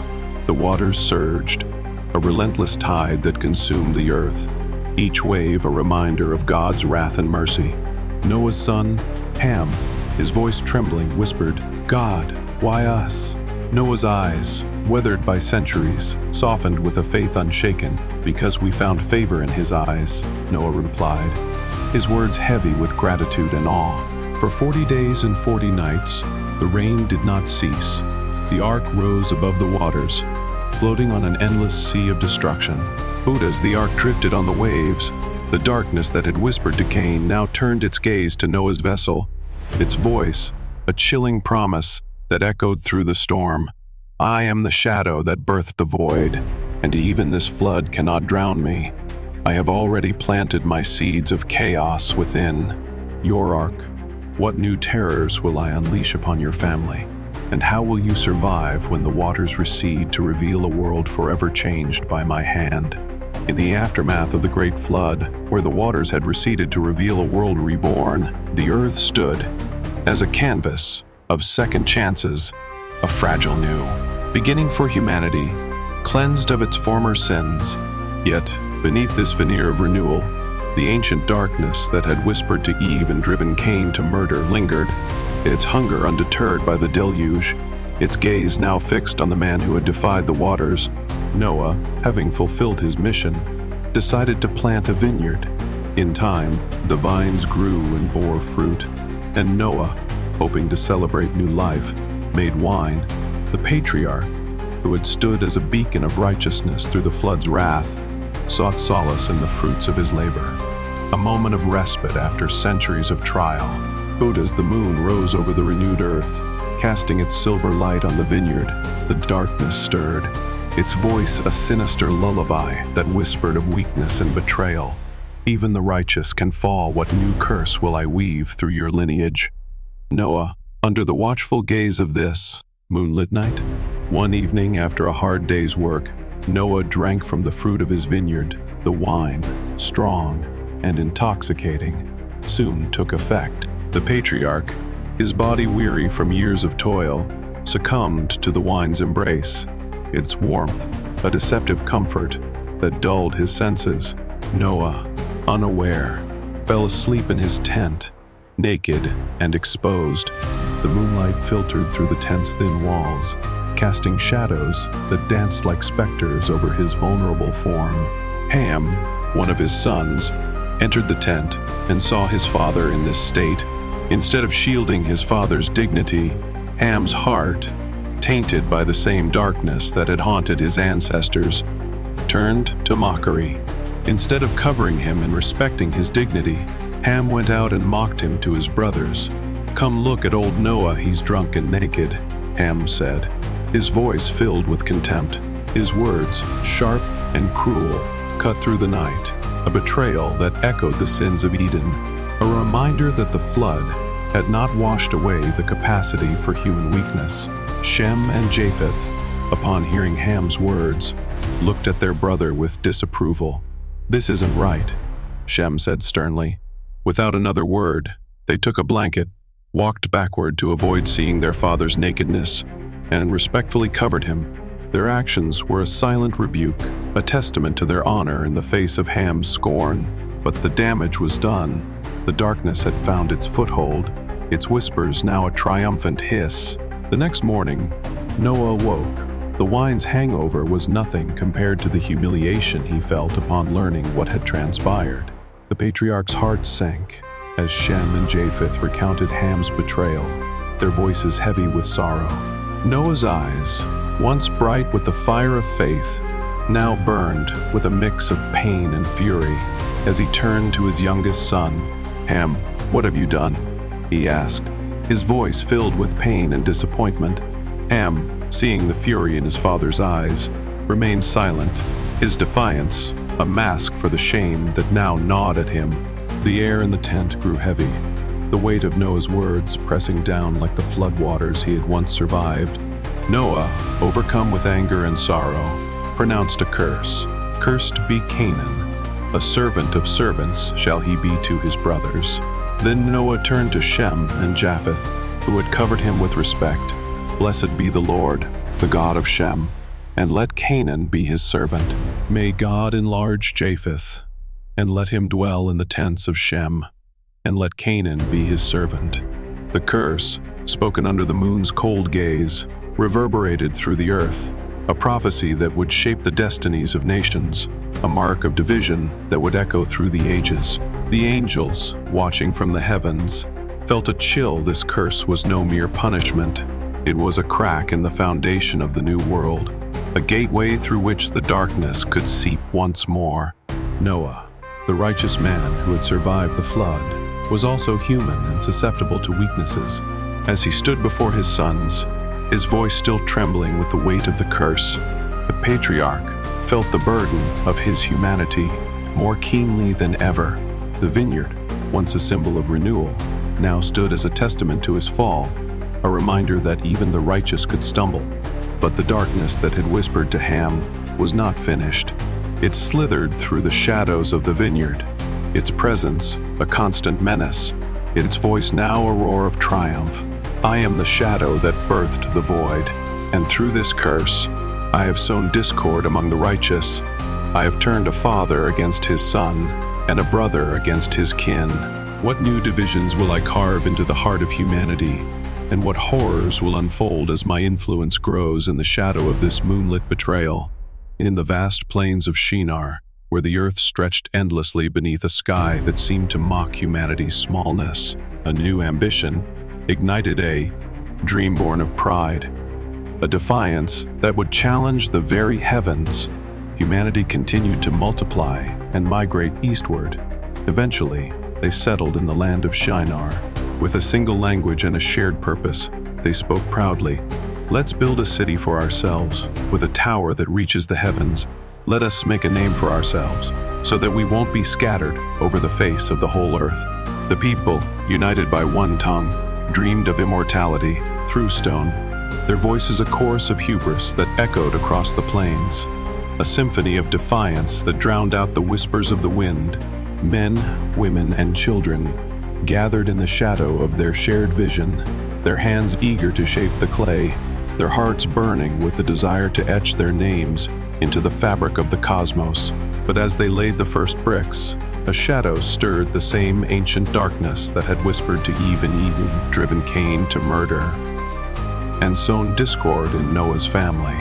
Speaker 1: The waters surged, a relentless tide that consumed the earth, each wave a reminder of God's wrath and mercy. Noah's son, Ham, his voice trembling, whispered, "God, why us?" Noah's eyes, weathered by centuries, softened with a faith unshaken. "Because we found favor in his eyes," Noah replied, his words heavy with gratitude and awe. For 40 days and 40 nights, the rain did not cease. The ark rose above the waters, floating on an endless sea of destruction. But as the ark drifted on the waves, the darkness that had whispered to Cain now turned its gaze to Noah's vessel. Its voice, a chilling promise that echoed through the storm. "I am the shadow that birthed the void, and even this flood cannot drown me. I have already planted my seeds of chaos within your ark. What new terrors will I unleash upon your family? And how will you survive when the waters recede to reveal a world forever changed by my hand? In the aftermath of the Great Flood, where the waters had receded to reveal a world reborn, the earth stood as a canvas of second chances, a fragile new beginning for humanity, cleansed of its former sins. Yet, beneath this veneer of renewal, the ancient darkness that had whispered to Eve and driven Cain to murder lingered, its hunger undeterred by the deluge, its gaze now fixed on the man who had defied the waters. Noah, having fulfilled his mission, decided to plant a vineyard. In time, the vines grew and bore fruit, and Noah, hoping to celebrate new life, made wine. The patriarch, who had stood as a beacon of righteousness through the flood's wrath, sought solace in the fruits of his labor. A moment of respite after centuries of trial. But as the moon rose over the renewed earth, casting its silver light on the vineyard, the darkness stirred, its voice a sinister lullaby that whispered of weakness and betrayal. Even the righteous can fall. What new curse will I weave through your lineage? Noah, under the watchful gaze of this moonlit night, one evening after a hard day's work, Noah drank from the fruit of his vineyard. The wine, strong and intoxicating, soon took effect. The patriarch, his body weary from years of toil, succumbed to the wine's embrace, its warmth, a deceptive comfort that dulled his senses. Noah, unaware, fell asleep in his tent, naked and exposed. The moonlight filtered through the tent's thin walls, casting shadows that danced like specters over his vulnerable form. Ham, one of his sons, entered the tent and saw his father in this state. Instead of shielding his father's dignity, Ham's heart, tainted by the same darkness that had haunted his ancestors, turned to mockery. Instead of covering him and respecting his dignity, Ham went out and mocked him to his brothers. "Come look at old Noah, he's drunk and naked," Ham said, his voice filled with contempt. His words, sharp and cruel, cut through the night, a betrayal that echoed the sins of Eden, a reminder that the flood had not washed away the capacity for human weakness. Shem and Japheth, upon hearing Ham's words, looked at their brother with disapproval. "This isn't right," Shem said sternly. Without another word, they took a blanket, walked backward to avoid seeing their father's nakedness, and respectfully covered him. Their actions were a silent rebuke, a testament to their honor in the face of Ham's scorn. But the damage was done. The darkness had found its foothold, its whispers now a triumphant hiss. The next morning, Noah awoke. The wine's hangover was nothing compared to the humiliation he felt upon learning what had transpired. The patriarch's heart sank as Shem and Japheth recounted Ham's betrayal, their voices heavy with sorrow. Noah's eyes, once bright with the fire of faith, now burned with a mix of pain and fury as he turned to his youngest son. "Ham, what have you done?" he asked, his voice filled with pain and disappointment. Ham, seeing the fury in his father's eyes, remained silent, his defiance a mask for the shame that now gnawed at him. The air in the tent grew heavy, the weight of Noah's words pressing down like the floodwaters he had once survived. Noah, overcome with anger and sorrow, pronounced a curse. "Cursed be Canaan. A servant of servants shall he be to his brothers." Then Noah turned to Shem and Japheth, who had covered him with respect. "Blessed be the Lord, the God of Shem, and let Canaan be his servant. May God enlarge Japheth, and let him dwell in the tents of Shem, and let Canaan be his servant." The curse, spoken under the moon's cold gaze, reverberated through the earth, a prophecy that would shape the destinies of nations, a mark of division that would echo through the ages. The angels, watching from the heavens, felt a chill. This curse was no mere punishment. It was a crack in the foundation of the new world, a gateway through which the darkness could seep once more. Noah, the righteous man who had survived the flood, was also human and susceptible to weaknesses. As he stood before his sons, his voice still trembling with the weight of the curse, the patriarch, felt the burden of his humanity more keenly than ever. The vineyard, once a symbol of renewal, now stood as a testament to his fall, a reminder that even the righteous could stumble. But the darkness that had whispered to Ham was not finished. It slithered through the shadows of the vineyard, its presence a constant menace, its voice now a roar of triumph. I am the shadow that birthed the void, and through this curse, I have sown discord among the righteous. I have turned a father against his son, and a brother against his kin. What new divisions will I carve into the heart of humanity, and what horrors will unfold as my influence grows in the shadow of this moonlit betrayal? In the vast plains of Shinar, where the earth stretched endlessly beneath a sky that seemed to mock humanity's smallness, a new ambition ignited, a dream born of pride, a defiance that would challenge the very heavens. Humanity continued to multiply and migrate eastward. Eventually, they settled in the land of Shinar. With a single language and a shared purpose, they spoke proudly. Let's build a city for ourselves, with a tower that reaches the heavens. Let us make a name for ourselves, so that we won't be scattered over the face of the whole earth. The people, united by one tongue, dreamed of immortality through stone. Their voices a chorus of hubris that echoed across the plains, a symphony of defiance that drowned out the whispers of the wind. Men, women, and children gathered in the shadow of their shared vision, their hands eager to shape the clay, their hearts burning with the desire to etch their names into the fabric of the cosmos. But as they laid the first bricks, a shadow stirred the same ancient darkness that had whispered to Eve in Eden, driven Cain to murder, and sown discord in Noah's family.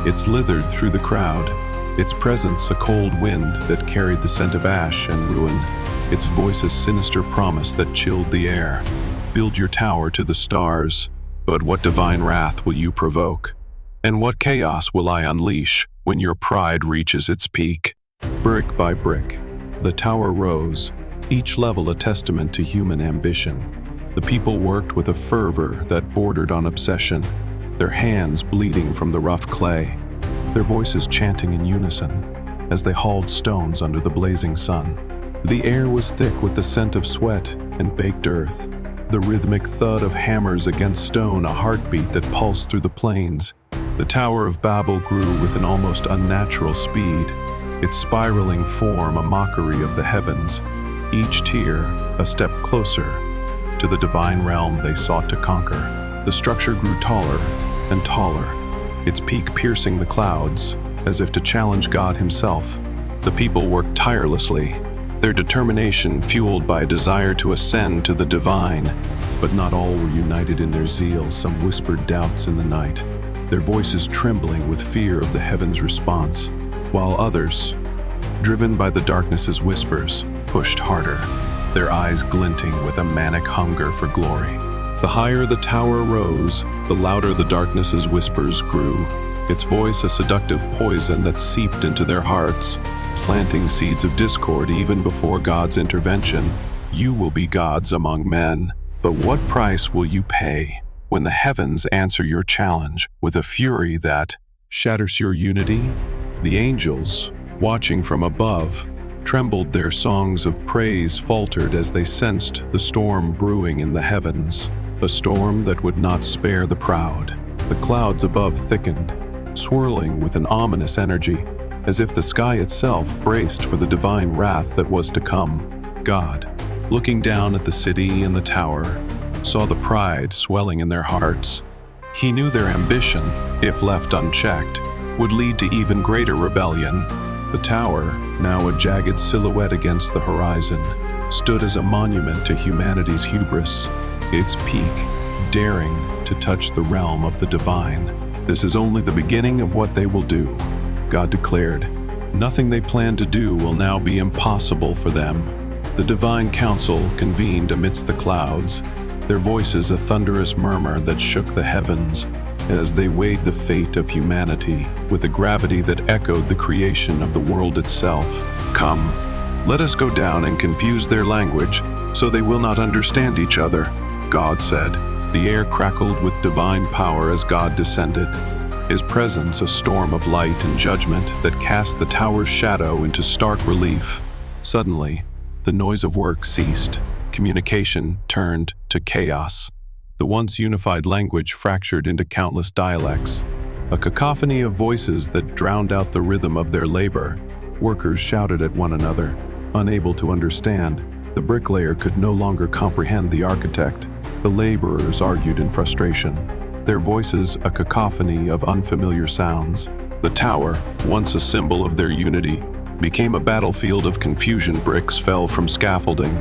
Speaker 1: It slithered through the crowd, its presence a cold wind that carried the scent of ash and ruin, its voice a sinister promise that chilled the air. Build your tower to the stars, but what divine wrath will you provoke? And what chaos will I unleash when your pride reaches its peak? Brick by brick, the tower rose, each level a testament to human ambition. The people worked with a fervor that bordered on obsession, their hands bleeding from the rough clay, their voices chanting in unison as they hauled stones under the blazing sun. The air was thick with the scent of sweat and baked earth, the rhythmic thud of hammers against stone, a heartbeat that pulsed through the plains. The Tower of Babel grew with an almost unnatural speed, its spiraling form a mockery of the heavens, each tier a step closer to the divine realm they sought to conquer. The structure grew taller and taller, its peak piercing the clouds as if to challenge God himself. The people worked tirelessly, their determination fueled by a desire to ascend to the divine. But not all were united in their zeal. Some whispered doubts in the night, their voices trembling with fear of the heavens' response, while others, driven by the darkness's whispers, pushed harder, their eyes glinting with a manic hunger for glory. The higher the tower rose, the louder the darkness's whispers grew, its voice a seductive poison that seeped into their hearts, planting seeds of discord even before God's intervention. You will be gods among men, but what price will you pay when the heavens answer your challenge with a fury that shatters your unity? The angels, watching from above, trembled, their songs of praise faltered as they sensed the storm brewing in the heavens, a storm that would not spare the proud. The clouds above thickened, swirling with an ominous energy, as if the sky itself braced for the divine wrath that was to come. God, looking down at the city and the tower, saw the pride swelling in their hearts. He knew their ambition, if left unchecked, would lead to even greater rebellion. The tower, now a jagged silhouette against the horizon, stood as a monument to humanity's hubris, its peak daring to touch the realm of the divine. This is only the beginning of what they will do, God declared. Nothing they plan to do will now be impossible for them. The divine council convened amidst the clouds, their voices a thunderous murmur that shook the heavens as they weighed the fate of humanity with a gravity that echoed the creation of the world itself. Come, let us go down and confuse their language so they will not understand each other, God said. The air crackled with divine power as God descended, his presence a storm of light and judgment that cast the tower's shadow into stark relief. Suddenly, the noise of work ceased. Communication turned to chaos. The once unified language fractured into countless dialects, a cacophony of voices that drowned out the rhythm of their labor. Workers shouted at one another, unable to understand. The bricklayer could no longer comprehend the architect. The laborers argued in frustration, their voices a cacophony of unfamiliar sounds. The tower, once a symbol of their unity, became a battlefield of confusion. Bricks fell from scaffolding,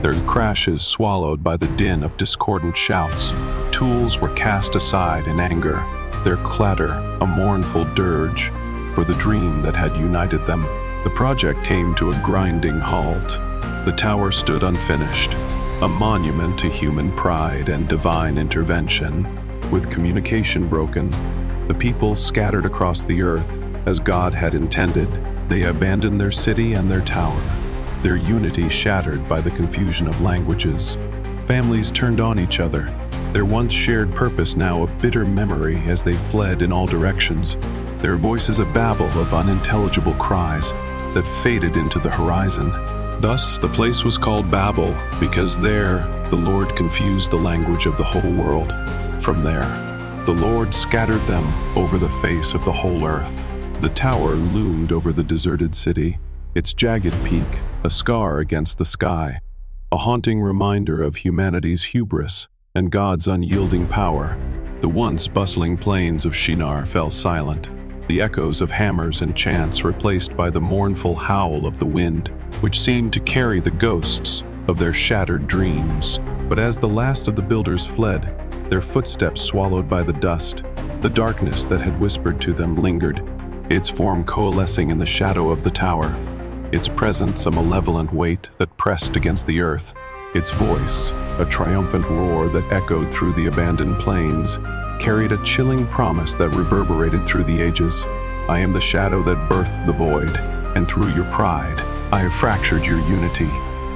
Speaker 1: their crashes swallowed by the din of discordant shouts. Tools were cast aside in anger, their clatter a mournful dirge for the dream that had united them. The project came to a grinding halt. The tower stood unfinished, a monument to human pride and divine intervention. With communication broken, the people scattered across the earth as God had intended. They abandoned their city and their tower, their unity shattered by the confusion of languages. Families turned on each other, their once shared purpose now a bitter memory as they fled in all directions, their voices a babble of unintelligible cries that faded into the horizon. Thus, the place was called Babel, because there the Lord confused the language of the whole world. From there, the Lord scattered them over the face of the whole earth. The tower loomed over the deserted city, its jagged peak a scar against the sky, a haunting reminder of humanity's hubris and God's unyielding power. The once bustling plains of Shinar fell silent, the echoes of hammers and chants replaced by the mournful howl of the wind, which seemed to carry the ghosts of their shattered dreams. But as the last of the builders fled, their footsteps swallowed by the dust, the darkness that had whispered to them lingered, its form coalescing in the shadow of the tower, its presence a malevolent weight that pressed against the earth, its voice a triumphant roar that echoed through the abandoned plains, carried a chilling promise that reverberated through the ages. I am the shadow that birthed the void, and through your pride, I have fractured your unity.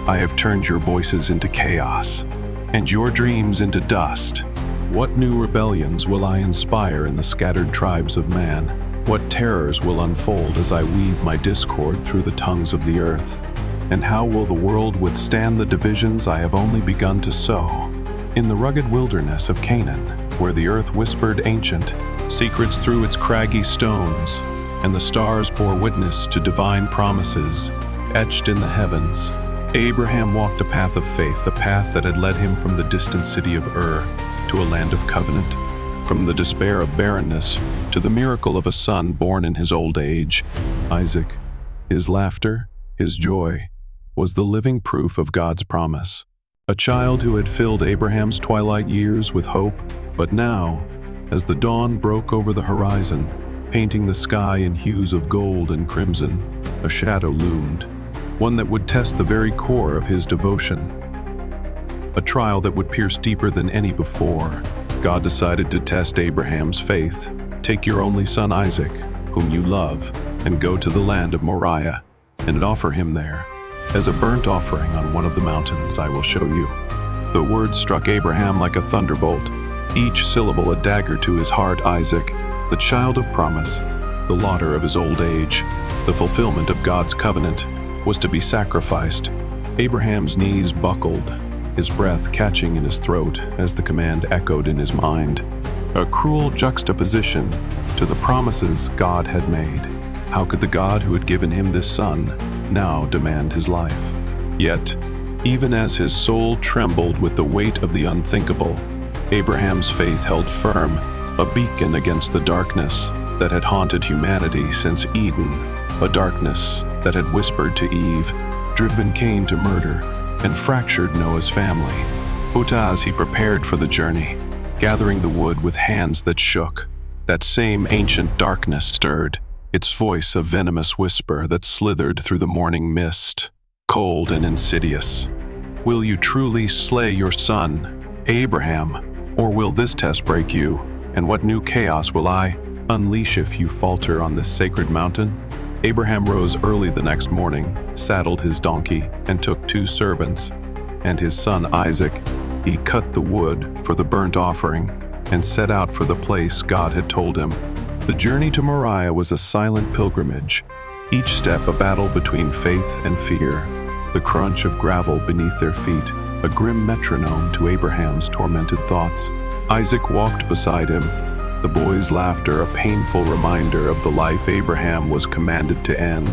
Speaker 1: I have turned your voices into chaos, and your dreams into dust. What new rebellions will I inspire in the scattered tribes of man? What terrors will unfold as I weave my discord through the tongues of the earth? And how will the world withstand the divisions I have only begun to sow? In the rugged wilderness of Canaan, where the earth whispered ancient secrets through its craggy stones, and the stars bore witness to divine promises etched in the heavens, Abraham walked a path of faith, a path that had led him from the distant city of Ur to a land of covenant, from the despair of barrenness to the miracle of a son born in his old age. Isaac, his laughter, his joy, was the living proof of God's promise. A child who had filled Abraham's twilight years with hope, but now, as the dawn broke over the horizon, painting the sky in hues of gold and crimson, a shadow loomed, one that would test the very core of his devotion. A trial that would pierce deeper than any before. God decided to test Abraham's faith. Take your only son Isaac, whom you love, and go to the land of Moriah, and offer him there. As a burnt offering on one of the mountains I will show you. The words struck Abraham like a thunderbolt, each syllable a dagger to his heart. Isaac, the child of promise, the laughter of his old age, the fulfillment of God's covenant, was to be sacrificed. Abraham's knees buckled, his breath catching in his throat as the command echoed in his mind. A cruel juxtaposition to the promises God had made. How could the God who had given him this son now demand his life? Yet, even as his soul trembled with the weight of the unthinkable, Abraham's faith held firm, a beacon against the darkness that had haunted humanity since Eden, a darkness that had whispered to Eve, driven Cain to murder, and fractured Noah's family. But as he prepared for the journey, gathering the wood with hands that shook, that same ancient darkness stirred, its voice a venomous whisper that slithered through the morning mist, cold and insidious. Will you truly slay your son, Abraham, or will this test break you? And what new chaos will I unleash if you falter on this sacred mountain? Abraham rose early the next morning, saddled his donkey, and took 2 servants, and his son Isaac. He cut the wood for the burnt offering and set out for the place God had told him. The journey to Moriah was a silent pilgrimage, each step a battle between faith and fear, the crunch of gravel beneath their feet, a grim metronome to Abraham's tormented thoughts. Isaac walked beside him, the boy's laughter a painful reminder of the life Abraham was commanded to end.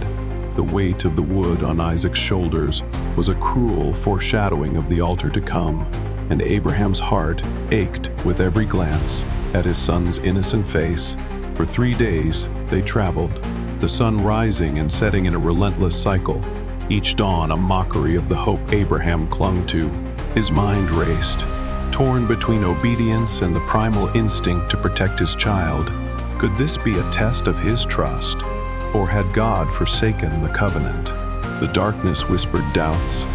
Speaker 1: The weight of the wood on Isaac's shoulders was a cruel foreshadowing of the altar to come, and Abraham's heart ached with every glance at his son's innocent face. For 3 days they traveled, the sun rising and setting in a relentless cycle, each dawn a mockery of the hope Abraham clung to. His mind raced, torn between obedience and the primal instinct to protect his child. Could this be a test of his trust, or had God forsaken the covenant? The darkness whispered doubts,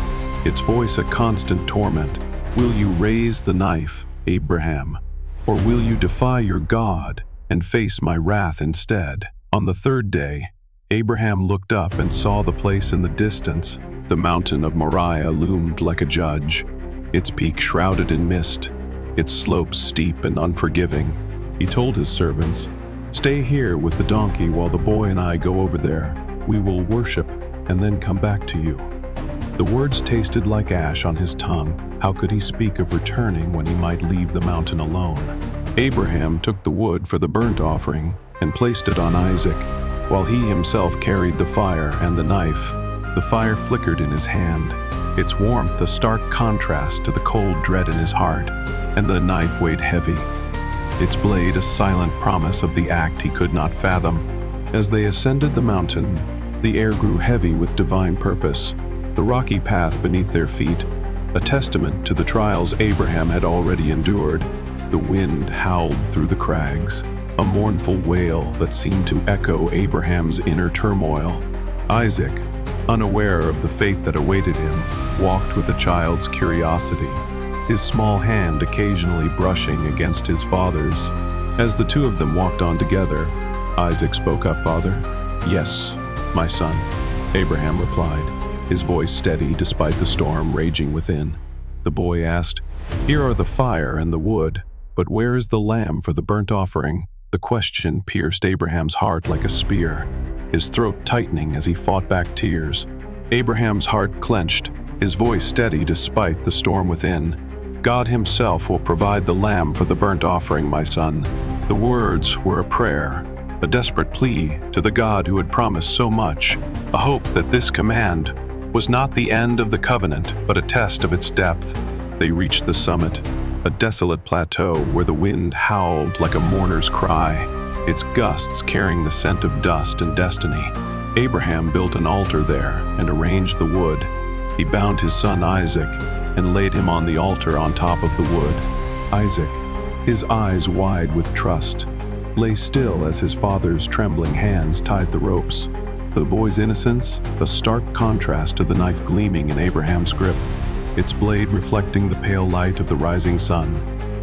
Speaker 1: its voice a constant torment. Will you raise the knife, Abraham, or will you defy your God and face my wrath instead? On the 3rd day, Abraham looked up and saw the place in the distance. The mountain of Moriah loomed like a judge, its peak shrouded in mist, its slopes steep and unforgiving. He told his servants, "Stay here with the donkey while the boy and I go over there. We will worship and then come back to you." The words tasted like ash on his tongue. How could he speak of returning when he might leave the mountain alone? Abraham took the wood for the burnt offering and placed it on Isaac, while he himself carried the fire and the knife. The fire flickered in his hand, its warmth a stark contrast to the cold dread in his heart, and the knife weighed heavy, its blade a silent promise of the act he could not fathom. As they ascended the mountain, the air grew heavy with divine purpose, the rocky path beneath their feet, a testament to the trials Abraham had already endured. The wind howled through the crags, a mournful wail that seemed to echo Abraham's inner turmoil. Isaac, unaware of the fate that awaited him, walked with a child's curiosity, his small hand occasionally brushing against his father's. As the two of them walked on together, Isaac spoke up, "Father." "Yes, my son," Abraham replied, his voice steady despite the storm raging within. The boy asked, "Here are the fire and the wood, but where is the lamb for the burnt offering?" The question pierced Abraham's heart like a spear, his throat tightening as he fought back tears. Abraham's heart clenched, his voice steady despite the storm within. "God himself will provide the lamb for the burnt offering, my son." The words were a prayer, a desperate plea to the God who had promised so much, a hope that this command was not the end of the covenant, but a test of its depth. They reached the summit, a desolate plateau where the wind howled like a mourner's cry, its gusts carrying the scent of dust and destiny. Abraham built an altar there and arranged the wood. He bound his son Isaac and laid him on the altar on top of the wood. Isaac, his eyes wide with trust, lay still as his father's trembling hands tied the ropes. The boy's innocence, a stark contrast to the knife gleaming in Abraham's grip, its blade reflecting the pale light of the rising sun.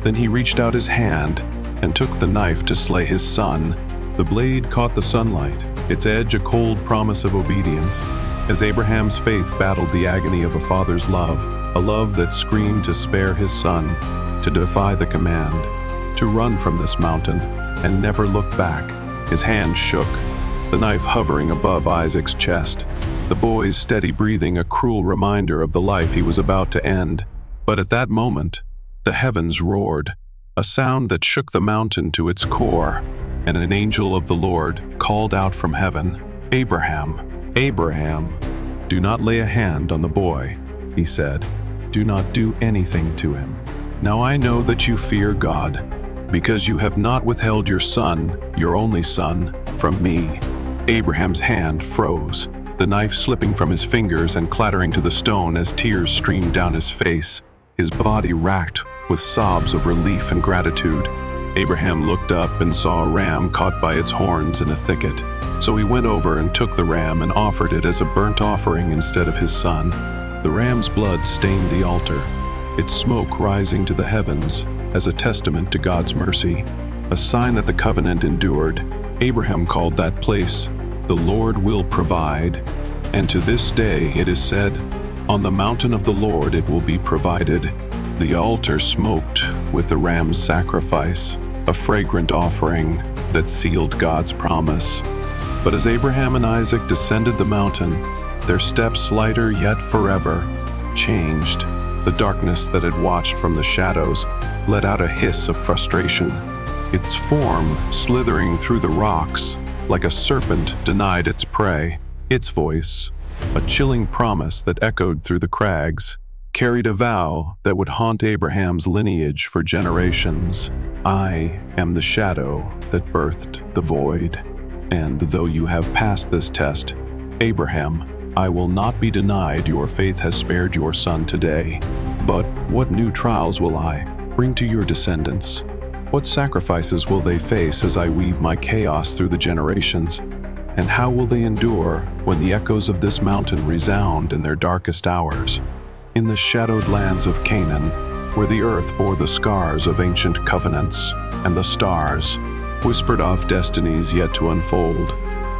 Speaker 1: Then he reached out his hand and took the knife to slay his son. The blade caught the sunlight, its edge a cold promise of obedience, as Abraham's faith battled the agony of a father's love, a love that screamed to spare his son, to defy the command, to run from this mountain and never look back. His hand shook, the knife hovering above Isaac's chest, the boy's steady breathing a cruel reminder of the life he was about to end. But at that moment, the heavens roared, a sound that shook the mountain to its core, and an angel of the Lord called out from heaven, "Abraham, Abraham." "Do not lay a hand on the boy," he said. "Do not do anything to him. Now I know that you fear God, because you have not withheld your son, your only son, from me." Abraham's hand froze, the knife slipping from his fingers and clattering to the stone as tears streamed down his face, his body racked with sobs of relief and gratitude. Abraham looked up and saw a ram caught by its horns in a thicket. So he went over and took the ram and offered it as a burnt offering instead of his son. The ram's blood stained the altar, its smoke rising to the heavens as a testament to God's mercy, a sign that the covenant endured. Abraham called that place, "The Lord will provide," and to this day it is said, "On the mountain of the Lord it will be provided." The altar smoked with the ram's sacrifice, a fragrant offering that sealed God's promise. But as Abraham and Isaac descended the mountain, their steps lighter yet forever changed. The darkness that had watched from the shadows let out a hiss of frustration. Its form, slithering through the rocks, like a serpent denied its prey. Its voice, a chilling promise that echoed through the crags, carried a vow that would haunt Abraham's lineage for generations. I am the shadow that birthed the void. And though you have passed this test, Abraham, I will not be denied your faith has spared your son today. But what new trials will I bring to your descendants? What sacrifices will they face as I weave my chaos through the generations? And how will they endure when the echoes of this mountain resound in their darkest hours? In the shadowed lands of Canaan, where the earth bore the scars of ancient covenants, and the stars whispered of destinies yet to unfold,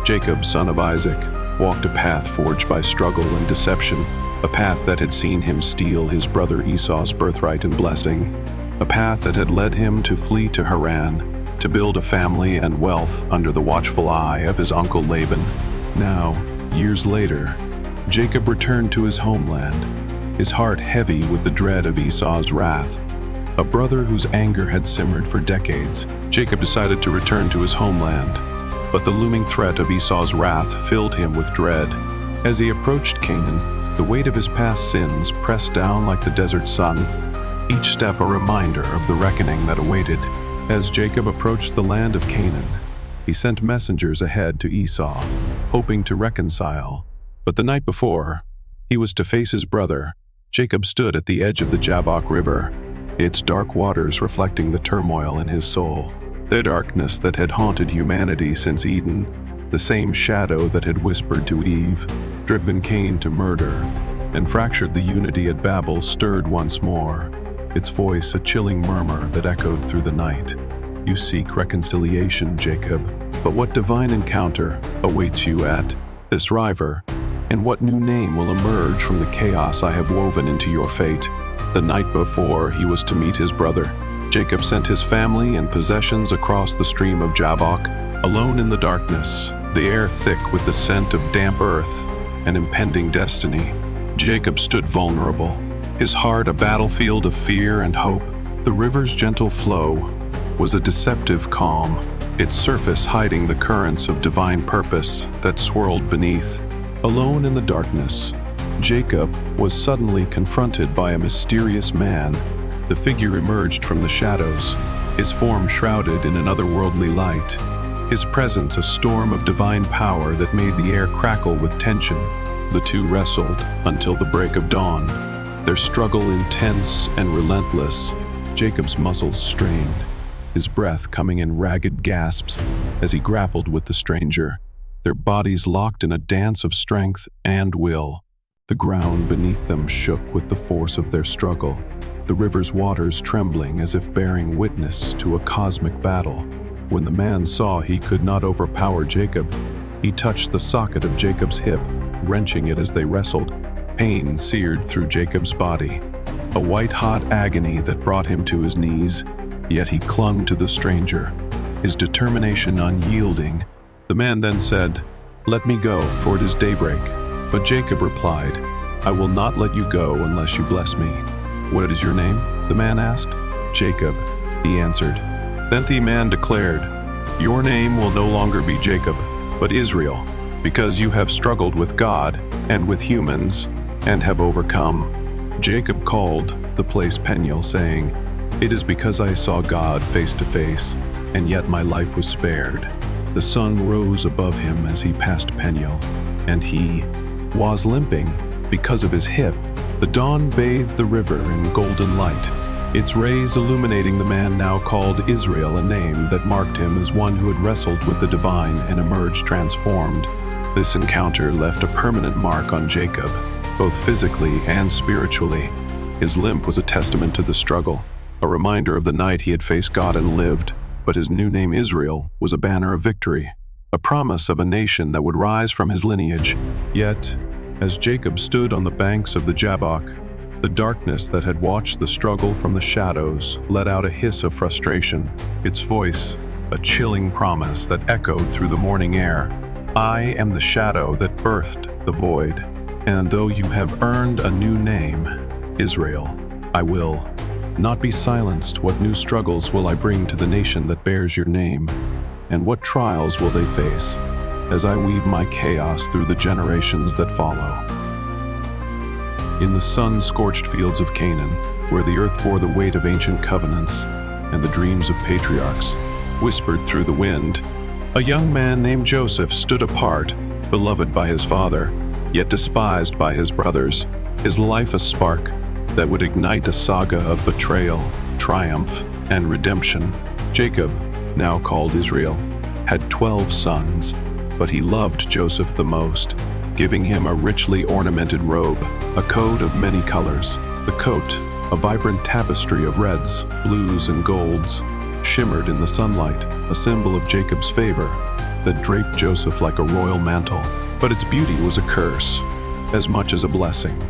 Speaker 1: Jacob, son of Isaac, walked a path forged by struggle and deception, a path that had seen him steal his brother Esau's birthright and blessing, a path that had led him to flee to Haran, to build a family and wealth under the watchful eye of his uncle Laban. Now, years later, Jacob returned to his homeland, his heart heavy with the dread of Esau's wrath. A brother whose anger had simmered for decades, Jacob decided to return to his homeland. But the looming threat of Esau's wrath filled him with dread. As he approached Canaan, the weight of his past sins pressed down like the desert sun, each step a reminder of the reckoning that awaited. As Jacob approached the land of Canaan, he sent messengers ahead to Esau, hoping to reconcile. But the night before he was to face his brother, Jacob stood at the edge of the Jabbok River, its dark waters reflecting the turmoil in his soul. The darkness that had haunted humanity since Eden, the same shadow that had whispered to Eve, driven Cain to murder, and fractured the unity at Babel stirred once more, its voice a chilling murmur that echoed through the night. You seek reconciliation, Jacob, but what divine encounter awaits you at this river, and what new name will emerge from the chaos I have woven into your fate? The night before he was to meet his brother, Jacob sent his family and possessions across the stream of Jabbok, alone in the darkness, the air thick with the scent of damp earth and impending destiny. Jacob stood vulnerable, his heart a battlefield of fear and hope. The river's gentle flow was a deceptive calm, its surface hiding the currents of divine purpose that swirled beneath. Alone in the darkness, Jacob was suddenly confronted by a mysterious man. The figure emerged from the shadows, his form shrouded in an otherworldly light, his presence a storm of divine power that made the air crackle with tension. The two wrestled until the break of dawn, their struggle intense and relentless. Jacob's muscles strained, his breath coming in ragged gasps as he grappled with the stranger, their bodies locked in a dance of strength and will. The ground beneath them shook with the force of their struggle, the river's waters trembling as if bearing witness to a cosmic battle. When the man saw he could not overpower Jacob, he touched the socket of Jacob's hip, wrenching it as they wrestled. Pain seared through Jacob's body, a white-hot agony that brought him to his knees, yet he clung to the stranger, his determination unyielding. The man then said, "Let me go, for it is daybreak." But Jacob replied, "I will not let you go unless you bless me." "What is your name?" the man asked. "Jacob," he answered. Then the man declared, "Your name will no longer be Jacob, but Israel, because you have struggled with God and with humans, and have overcome." Jacob called the place Peniel, saying, "It is because I saw God face to face, and yet my life was spared." The sun rose above him as he passed Peniel, and he was limping because of his hip. The dawn bathed the river in golden light, its rays illuminating the man now called Israel, a name that marked him as one who had wrestled with the divine and emerged transformed. This encounter left a permanent mark on Jacob, both physically and spiritually. His limp was a testament to the struggle, a reminder of the night he had faced God and lived, but his new name Israel was a banner of victory, a promise of a nation that would rise from his lineage. Yet, as Jacob stood on the banks of the Jabbok, the darkness that had watched the struggle from the shadows let out a hiss of frustration. Its voice, a chilling promise that echoed through the morning air. I am the shadow that birthed the void, and though you have earned a new name, Israel, I will not be silenced. What new struggles will I bring to the nation that bears your name? And what trials will they face as I weave my chaos through the generations that follow? In the sun-scorched fields of Canaan, where the earth bore the weight of ancient covenants and the dreams of patriarchs whispered through the wind, a young man named Joseph stood apart, beloved by his father, yet despised by his brothers, his life a spark that would ignite a saga of betrayal, triumph, and redemption. Jacob, now called Israel, had 12 sons, but he loved Joseph the most, giving him a richly ornamented robe, a coat of many colors. The coat, a vibrant tapestry of reds, blues, and golds, shimmered in the sunlight, a symbol of Jacob's favor that draped Joseph like a royal mantle. But its beauty was a curse, as much as a blessing,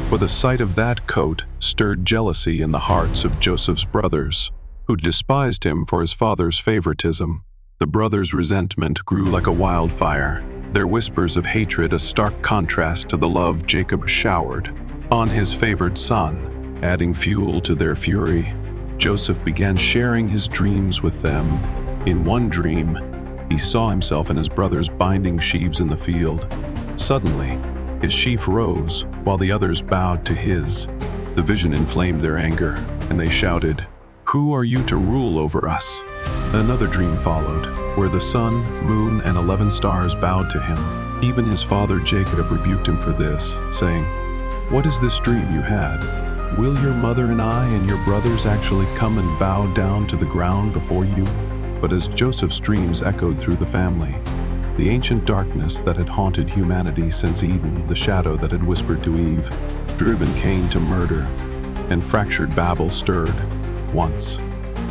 Speaker 1: for the sight of that coat stirred jealousy in the hearts of Joseph's brothers, who despised him for his father's favoritism. The brothers' resentment grew like a wildfire, their whispers of hatred a stark contrast to the love Jacob showered on his favored son. Adding fuel to their fury, Joseph began sharing his dreams with them. In one dream, he saw himself and his brothers binding sheaves in the field. Suddenly, his sheaf rose while the others bowed to his. The vision inflamed their anger, and they shouted, "Who are you to rule over us?" Another dream followed, where the sun, moon, and 11 stars bowed to him. Even his father Jacob rebuked him for this, saying, "What is this dream you had? Will your mother and I and your brothers actually come and bow down to the ground before you?" But as Joseph's dreams echoed through the family, the ancient darkness that had haunted humanity since Eden, the shadow that had whispered to Eve, driven Cain to murder, and fractured Babel stirred once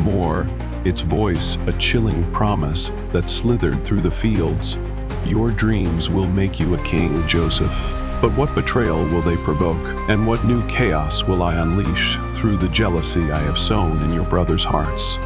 Speaker 1: more its voice, a chilling promise that slithered through the fields. Your dreams will make you a king, Joseph. But what betrayal will they provoke, and what new chaos will I unleash through the jealousy I have sown in your brothers' hearts?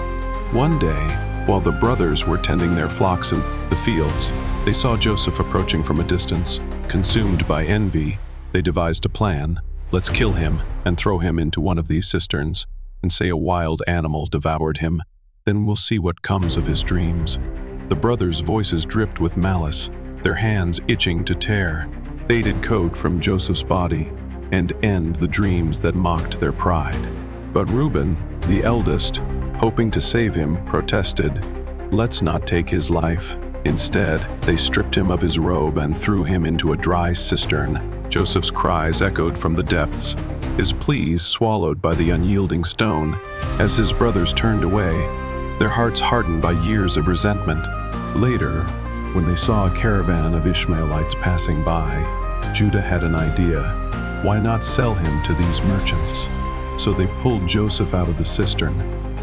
Speaker 1: One day, while the brothers were tending their flocks in the fields, they saw Joseph approaching from a distance. Consumed by envy, they devised a plan. Let's kill him and throw him into one of these cisterns, and say a wild animal devoured him. Then we'll see what comes of his dreams. The brothers' voices dripped with malice, their hands itching to tear faded coat from Joseph's body and end the dreams that mocked their pride. But Reuben, the eldest, hoping to save him, protested, "Let's not take his life." Instead, they stripped him of his robe and threw him into a dry cistern. Joseph's cries echoed from the depths, his pleas swallowed by the unyielding stone. As his brothers turned away, their hearts hardened by years of resentment. Later, when they saw a caravan of Ishmaelites passing by, Judah had an idea. Why not sell him to these merchants? So they pulled Joseph out of the cistern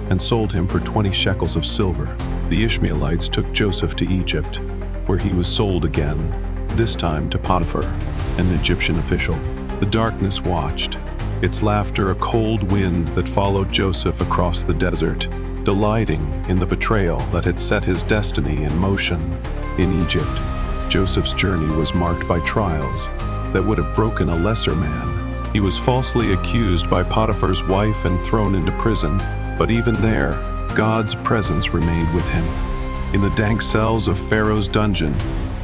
Speaker 1: and sold him for 20 shekels of silver. The Ishmaelites took Joseph to Egypt, where he was sold again, this time to Potiphar, an Egyptian official. The darkness watched, its laughter a cold wind that followed Joseph across the desert, delighting in the betrayal that had set his destiny in motion. In Egypt, Joseph's journey was marked by trials that would have broken a lesser man. He was falsely accused by Potiphar's wife and thrown into prison, but even there, God's presence remained with him. In the dank cells of Pharaoh's dungeon,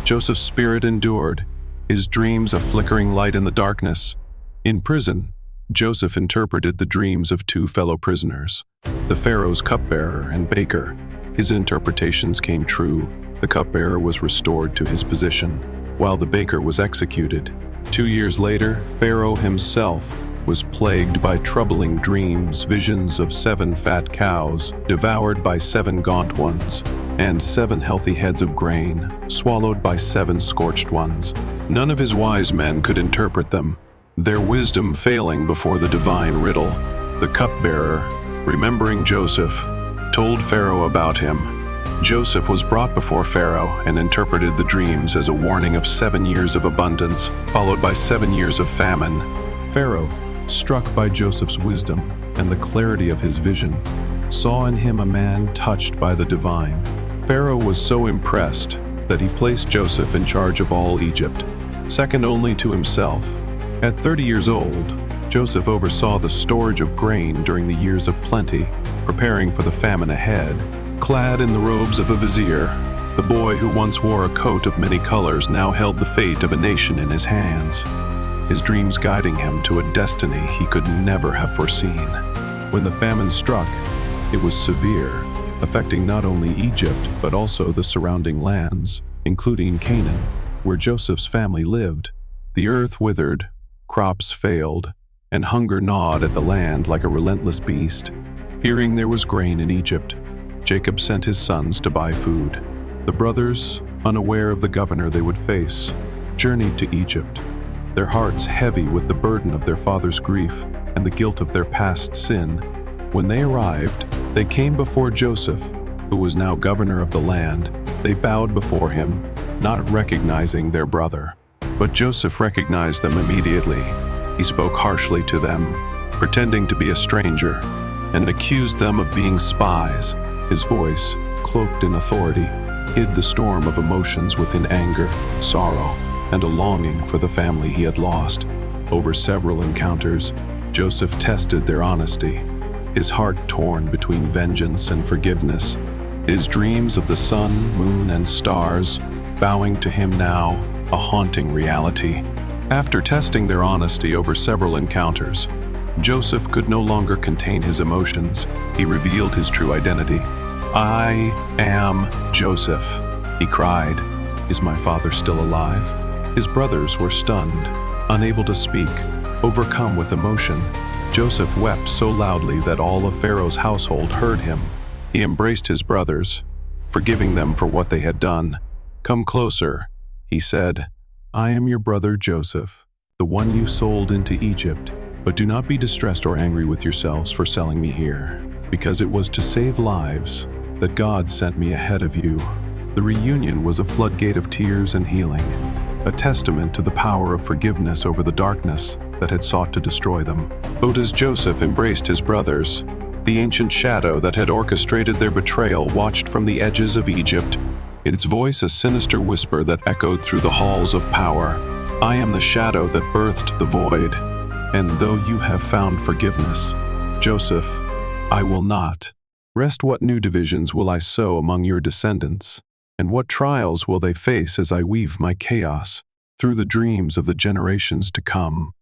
Speaker 1: Joseph's spirit endured, his dreams a flickering light in the darkness. In prison, Joseph interpreted the dreams of 2 fellow prisoners, the Pharaoh's cupbearer and baker. His interpretations came true. The cupbearer was restored to his position, while the baker was executed. 2 years later, Pharaoh himself was plagued by troubling dreams, visions of 7 fat cows, devoured by 7 gaunt ones, and 7 healthy heads of grain, swallowed by 7 scorched ones. None of his wise men could interpret them, their wisdom failing before the divine riddle. The cupbearer, remembering Joseph, told Pharaoh about him. Joseph was brought before Pharaoh and interpreted the dreams as a warning of 7 years of abundance, followed by 7 years of famine. Pharaoh, struck by Joseph's wisdom and the clarity of his vision, saw in him a man touched by the divine. Pharaoh was so impressed that he placed Joseph in charge of all Egypt, second only to himself. At 30 years old, Joseph oversaw the storage of grain during the years of plenty, preparing for the famine ahead. Clad in the robes of a vizier, the boy who once wore a coat of many colors now held the fate of a nation in his hands, his dreams guiding him to a destiny he could never have foreseen. When the famine struck, it was severe, affecting not only Egypt but also the surrounding lands, including Canaan, where Joseph's family lived. The earth withered, crops failed, and hunger gnawed at the land like a relentless beast. Hearing there was grain in Egypt, Jacob sent his sons to buy food. The brothers, unaware of the governor they would face, journeyed to Egypt, their hearts heavy with the burden of their father's grief and the guilt of their past sin. When they arrived, they came before Joseph, who was now governor of the land. They bowed before him, not recognizing their brother. But Joseph recognized them immediately. He spoke harshly to them, pretending to be a stranger, and accused them of being spies. His voice, cloaked in authority, hid the storm of emotions within anger, sorrow, and a longing for the family he had lost. Over several encounters, Joseph tested their honesty, his heart torn between vengeance and forgiveness, his dreams of the sun, moon, and stars bowing to him now, a haunting reality. After testing their honesty over several encounters, Joseph could no longer contain his emotions. He revealed his true identity. "I am Joseph," he cried. "Is my father still alive?" His brothers were stunned, unable to speak, overcome with emotion. Joseph wept so loudly that all of Pharaoh's household heard him. He embraced his brothers, forgiving them for what they had done. "Come closer," he said. "I am your brother Joseph, the one you sold into Egypt. But do not be distressed or angry with yourselves for selling me here, because it was to save lives that God sent me ahead of you." The reunion was a floodgate of tears and healing, a testament to the power of forgiveness over the darkness that had sought to destroy them. But as Joseph embraced his brothers, the ancient shadow that had orchestrated their betrayal watched from the edges of Egypt, its voice a sinister whisper that echoed through the halls of power. "I am the shadow that birthed the void, and though you have found forgiveness, Joseph, I will not. Rest, what new divisions will I sow among your descendants, and what trials will they face as I weave my chaos through the dreams of the generations to come?"